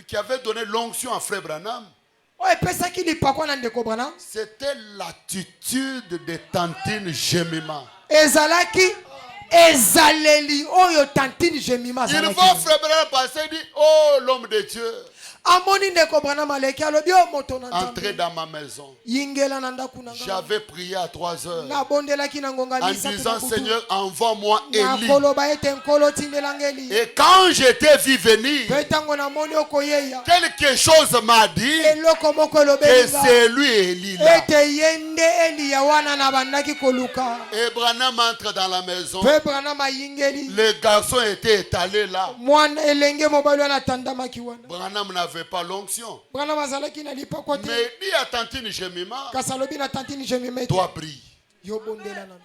qui avait donné l'onction à Frère Branham, c'était l'attitude de Tantine Jemima. Il va Frère Branham passer et dire, oh l'homme de Dieu, entrez dans ma maison. J'avais prié à 3 heures en disant, Seigneur, envoie-moi Élie. Et quand j'étais vu venir, quelque chose m'a dit que c'est lui Élie là. Et Branham entre dans la maison. Les garçons étaient étalés là. Branham n'avait pas l'onction. Mais dit à Tantine Jemima, toi prie. Et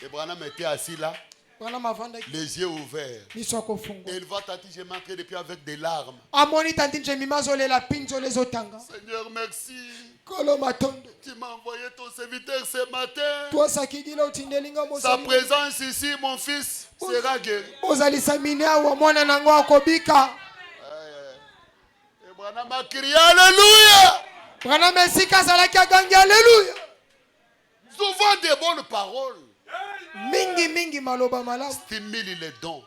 Branham était assis là, les yeux ouverts. Et il voit Tantine Jemima entrer depuis avec des larmes. Seigneur, merci. Tu m'as envoyé ton serviteur ce matin. Sa présence ici, mon fils, sera guéri. Branham a crié Alléluia. Souvent des bonnes paroles stimulent les dons.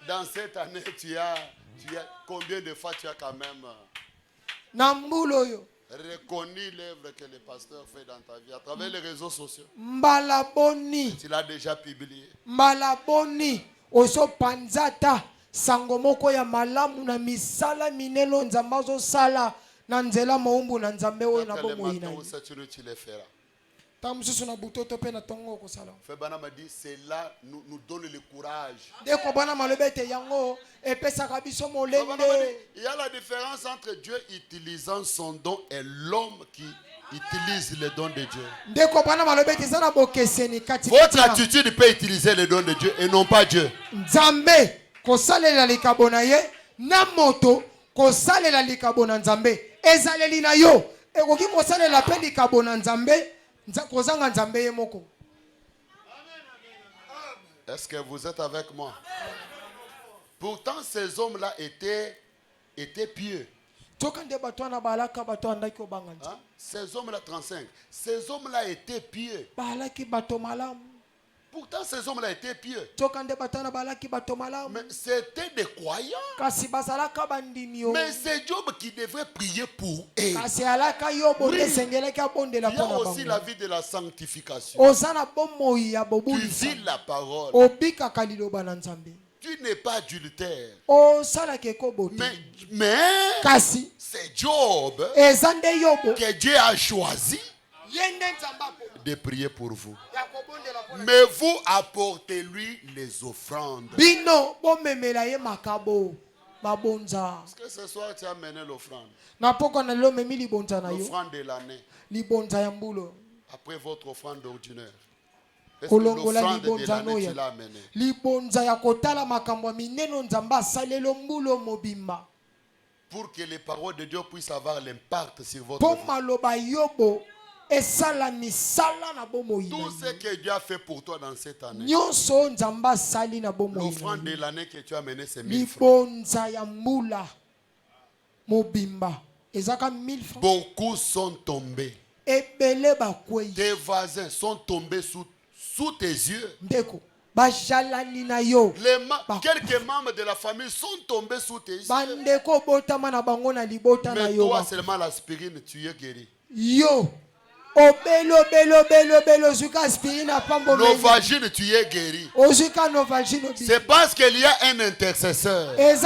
Dans cette année, tu as combien de fois tu as quand même reconnu l'œuvre que le pasteur fait dans ta vie à travers les réseaux sociaux? Tu l'as déjà publié. Panzata sango moko ya malamu na misala minelo nzambazo sala na nzela maumbu na nzambe oyo na bomo ina. Febana m'a dit, cela nous donne le courage. Il y a la différence entre Dieu utilisant son don et l'homme qui utilise le don de Dieu. Votre attitude peut utiliser le don de Dieu et non pas Dieu. Est-ce que vous êtes avec moi? Pourtant, ces hommes-là étaient pieux. Hein? Ces hommes-là, 35, ces hommes-là étaient pieux. Pourtant, ces hommes-là étaient pieux. Mais c'était des croyants. Mais c'est Job qui devrait prier pour eux. Oui. Il y a aussi la vie de la sanctification. Tu vis la parole. Tu n'es pas adultère. Mais c'est Job que Dieu a choisi de prier pour vous. Mais vous apportez-lui les offrandes. Est-ce que ce soir tu as amené l'offrande? L'offrande de l'année. Après votre offrande ordinaire. Est-ce que l'offrande de l'année tu l'as amené? Pour que les paroles de Dieu puissent avoir l'impact sur votre vie. Tout ce que Dieu a fait pour toi dans cette année. L'offrande de l'année que tu as amenée, c'est 1000 francs. Beaucoup sont tombés. Tes voisins sont tombés sous tes yeux. Quelques membres de la famille sont tombés sous tes yeux. Mais toi seulement l'aspirine, tu es guéri. Nos vagines, tu es guéri. C'est parce qu'il y a un intercesseur. Un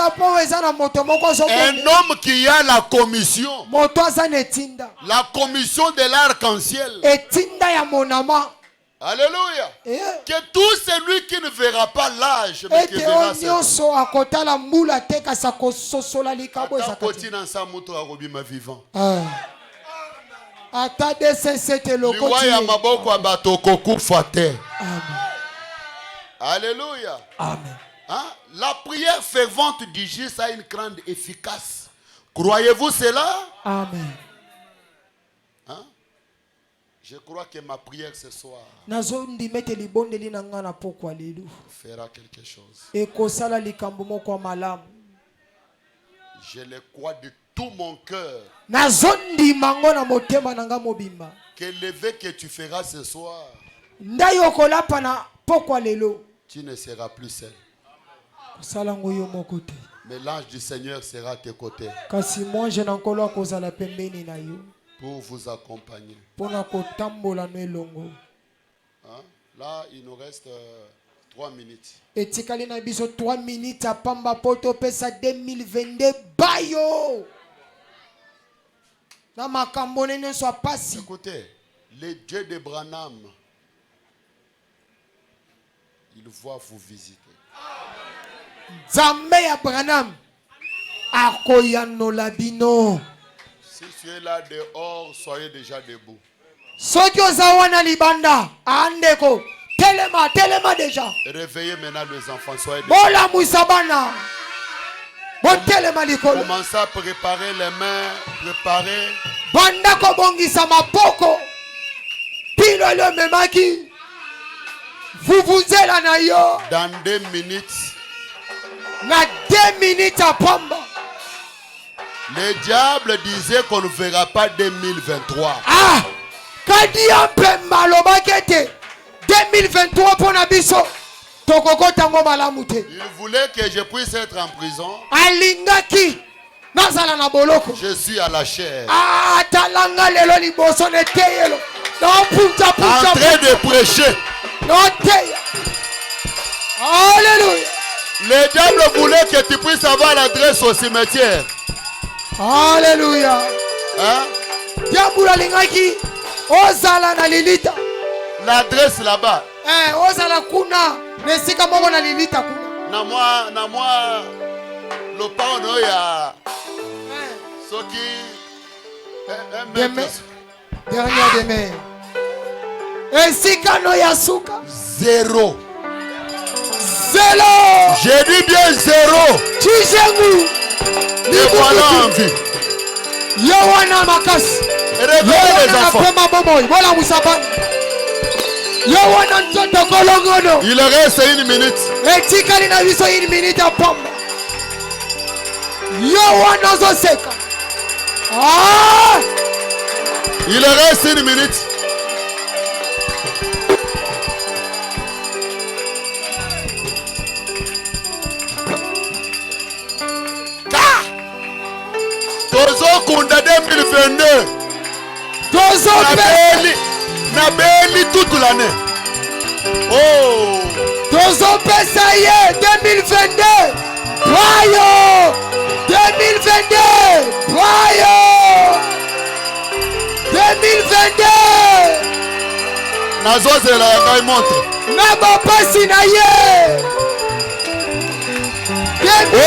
homme qui a la commission. La commission de l'arc-en-ciel. Alléluia. Que tout celui qui ne verra pas l'âge, mais qui verra vivant. Alléluia. Amen. Hein? La prière fervente du juste a une grande efficace. Croyez-vous cela? Amen. Hein? Je crois que ma prière ce soir fera quelque chose. Je le crois de tout mon cœur. Que l'éveil que tu feras ce soir, tu ne seras plus seul. Mais l'ange du Seigneur sera à tes côtés pour vous accompagner. Hein? Là, il nous reste 3 minutes. Etikali na biso 3 minutes à pamba poto pesa 2022 bayo. Na makambo nene soit passé. Écoutez, le Dieu de Branham, il va vous visiter. Nzambe ya Branham akoyano labino. Si tu es là dehors, soyez déjà debout. Soki ozawana libanda andeko telema déjà. Réveillez maintenant les enfants, soyez debout. Bola muisabana. Botelema likolo. Commencez à préparer les mains, préparer. Banda ko bongisa mapoko. Pilo le memaki. Vuvuzela na yo. Dans 2 minutes. Na 2 minutes à pamba. Le diable disait qu'on ne verra pas 2023. Ah! Kadi ampe malobakete 2023 pour nabiso. Tokoko tango malamute. Il voulait que je puisse être en prison. Alingaki. Nazala na boloko. Je suis à la chair. Ah, talanga lelo liboso ne teyelo. Non punta. En train de prêcher. Non teya. Alléluia. Le diable voulait que tu puisses avoir l'adresse au cimetière. Alléluia. Hein? Diabula lingaki ozala na lilita. L'adresse là-bas. Ozala kuna. Nesika moko na lilita kuna. Na moi le pain no ya. Soki dernier demain. Esika no ya suka. 0. J'ai dit bien 0. Chijengu. Et voilà en vie. Yowana makasi. Réveillez les enfants. Il reste 1 minute. Il reste 1 minute. Tozo Kunda 2022. Nabeli toute l'année. Oh. Tozo Pesaye 2022. Voyons 2022. Voyons 2022. Nazo c'est la montre. Nabo pasi na ye. 2022.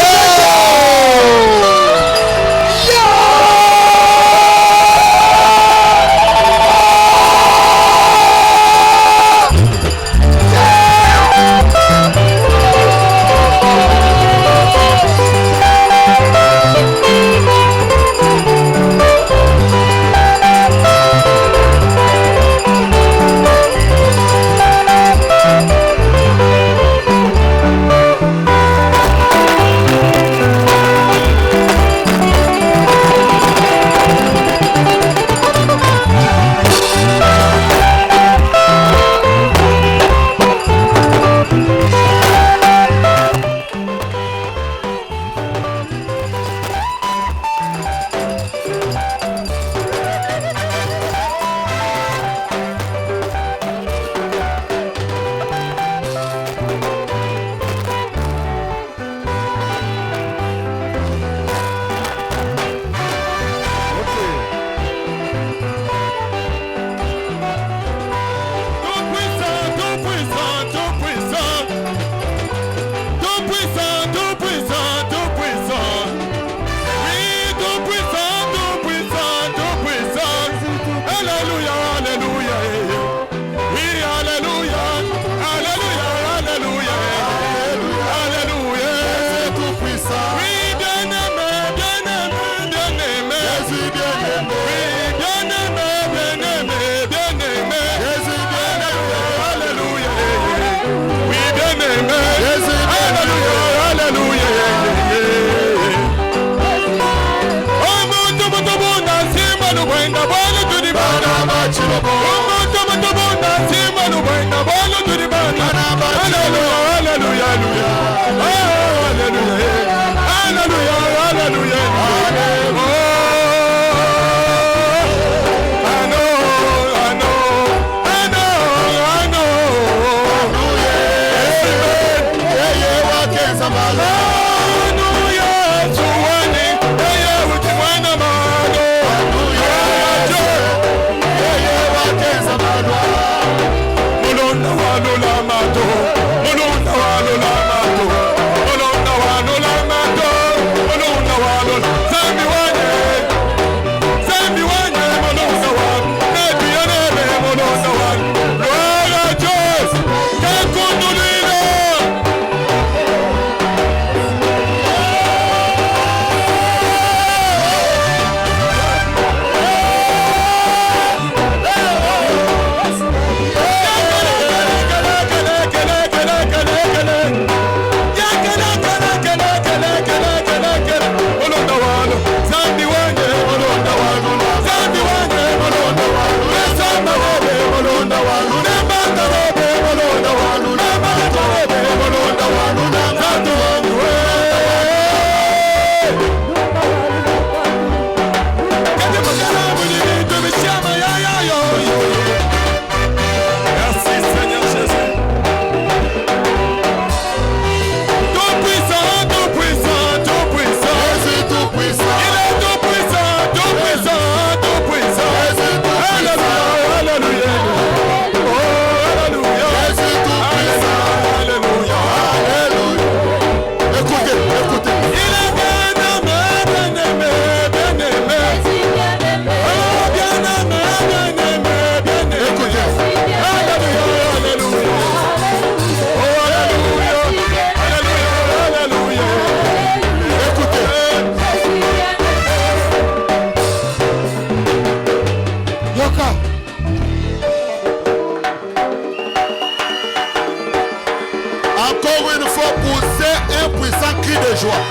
faut pousser un puissant cri de joie.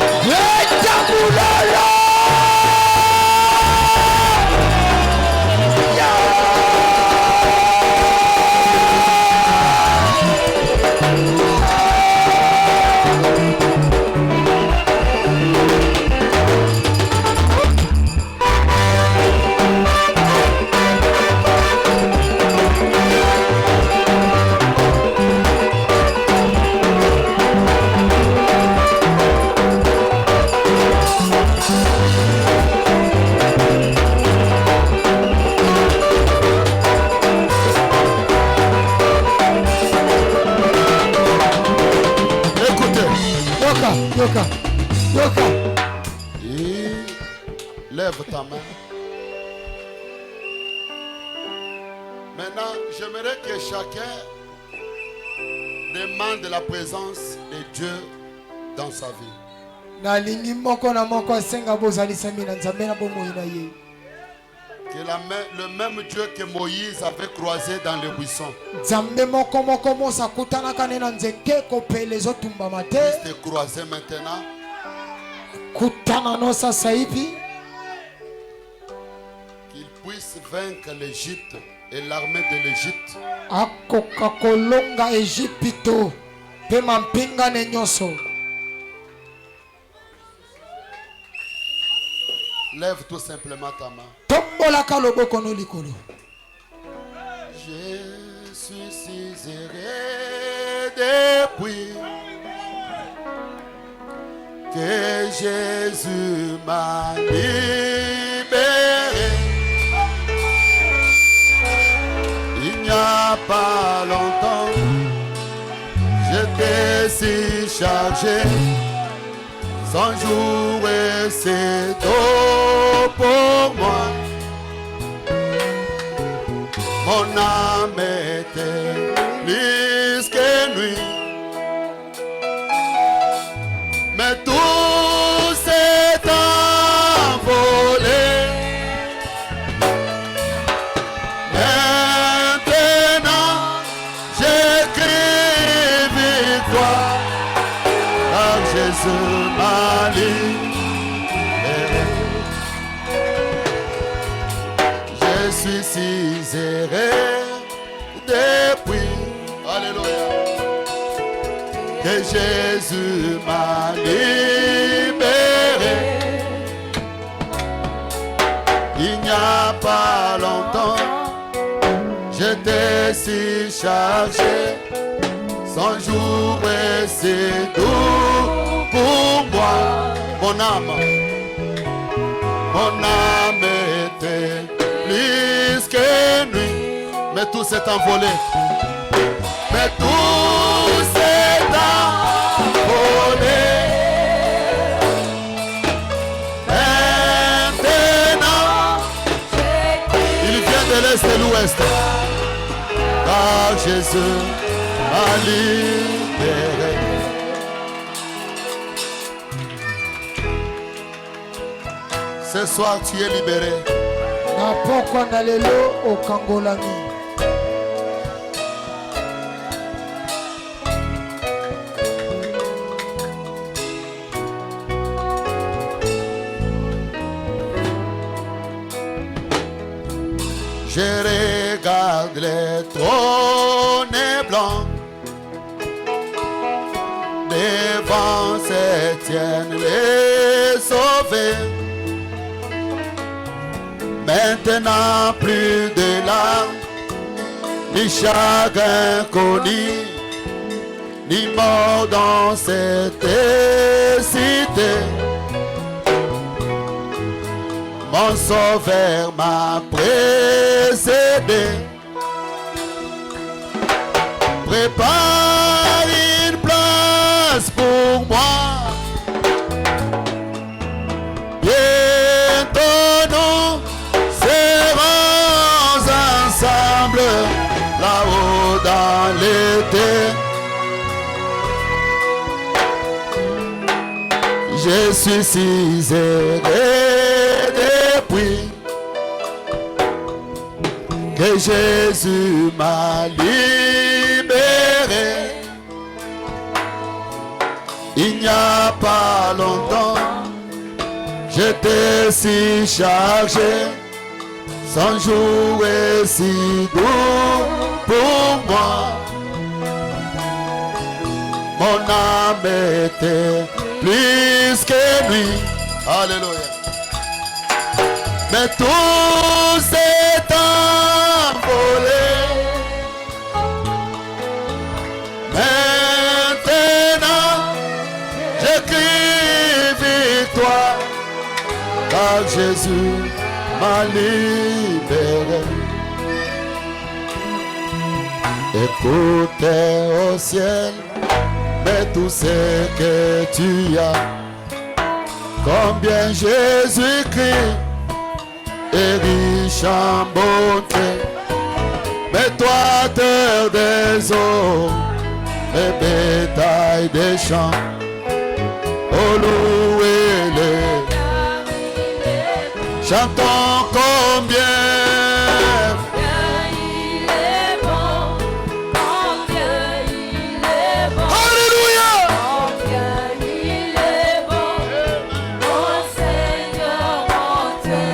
Yoka. Et lève ta main. Maintenant, j'aimerais que chacun demande la présence de Dieu dans sa vie. Que le même Dieu que Moïse avait croisé dans le buisson puisse te croiser maintenant. Qu'il puisse vaincre l'Égypte et l'armée de l'Égypte. Lève tout simplement ta main. Je suis si erré depuis que Jésus m'a libéré. Il n'y a pas longtemps, j'étais si chargé, sans jour et c'est tôt pour moi. Mon âme était plus que nuit, mais tout s'est envolé. Maintenant, j'écris victoire, car Jésus m'a libéré. Je suis si erré depuis, alléluia, que Jésus m'a libéré. Il n'y a pas longtemps, j'étais si chargé, sans jour et c'est doux pour moi. Mon âme était plus que nuit, mais tout s'est envolé. Mais tout s'est envolé. Maintenant, il vient de l'est et l'ouest, car Jésus m'a libéré. Ce soir, tu es libéré. Je regarde les trônes blancs, devant se tiennent les sauvés. Maintenant plus de larmes, ni chagrin connu, ni mort dans cette cité. Mon sauveur m'a précédé. Prépare une place pour moi. Bientôt nous serons ensemble là-haut dans l'été. Je suis si erré depuis que Jésus m'a libéré. pas longtemps, j'étais si chargé, sans jour et si doux pour moi. Mon âme était plus que lui. Alléluia. Mais tout s'est envolé. Maintenant, j'écris victoire, car Jésus m'a libéré. Écoutez au ciel, mais tout ce que tu as, combien Jésus-Christ est riche en bonté. Mais toi, terre des eaux, les bétails des champs, oh louez-les. Chantons combien il est bon, combien il est bon. Alléluia. Combien il est bon, mon Seigneur, mon Dieu.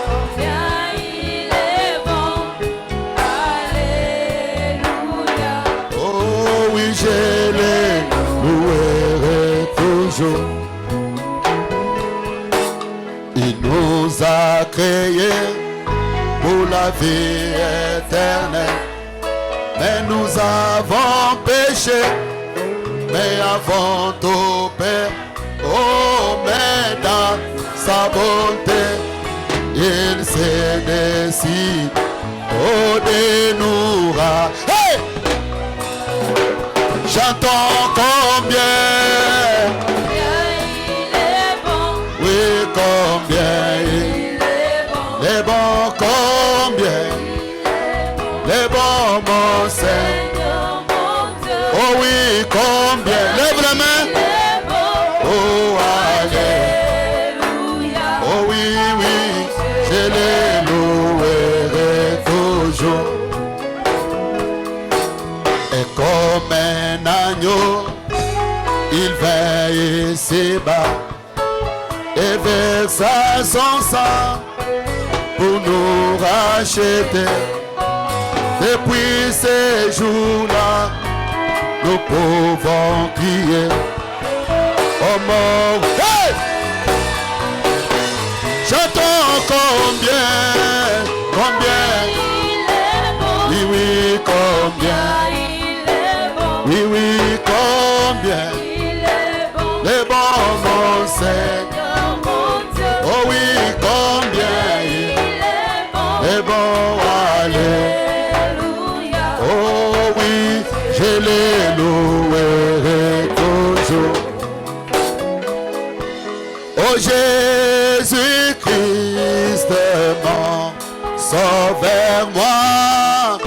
Combien il est bon, alléluia. Oh oui, je les louerai toujours. Il nous a créés pour la vie éternelle. Mais nous avons péché, mais avant tout Père. Oh, mais dans sa bonté, il s'est décidé de nous racheter. Hey! Chantons combien, Combien il est bon, oui, combien il est bon, les bons, combien les bons, mon Seigneur. Seigneur, mon Dieu. Oh oui, combien, lève la main. Il est bon, Oh, allez. alléluia. Oh oui, oui, je les louerai toujours. Et comme un agneau, il veille ici-bas et versa son sang pour nous racheter. Depuis ces jours-là, nous pouvons crier oh mort. Hey! Chantons combien, combien, Il est bon, oui, oui, combien, il est bon, oui, oui, combien, il est bon, les bons, mon Seigneur. Seigneur, mon Dieu. Oh oui, combien, Il est bon, les bons, allez. alléluia. Oh oui, je les louerai toujours. Oh Jésus-Christ, mon sauveur, moi.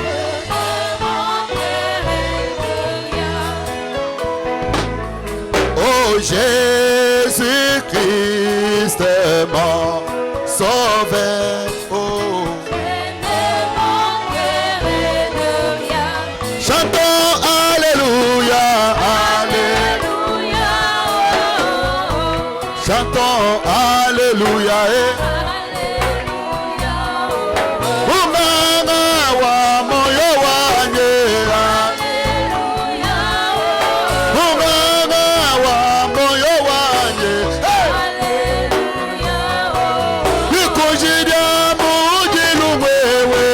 Oh Jésus-Christ, mon sauveur. Oh. Chantons Alléluia, Alléluia. Chantons Alléluia. Umama wa moyo wangu. Umama wa moyo wangu. Nikujia mujilu wewe.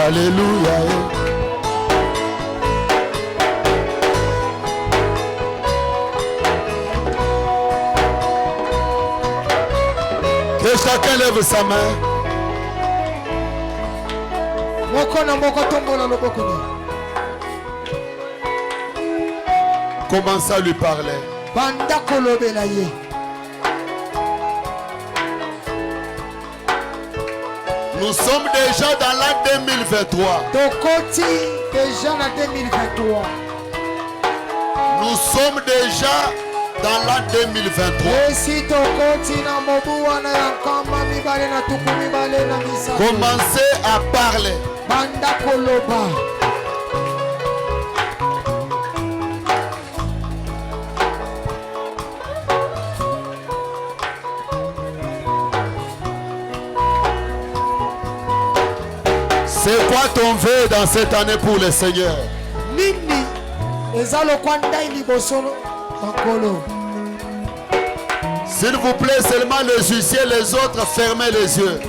Alléluia. Que chacun lève sa main. Commence à lui parler. Nous sommes déjà dans l'an 2023. Nous sommes déjà dans l'an 2023. Commencez à parler. C'est quoi ton vœu dans cette année pour le Seigneur? S'il vous plaît, seulement les huissiers, les autres, fermez les yeux.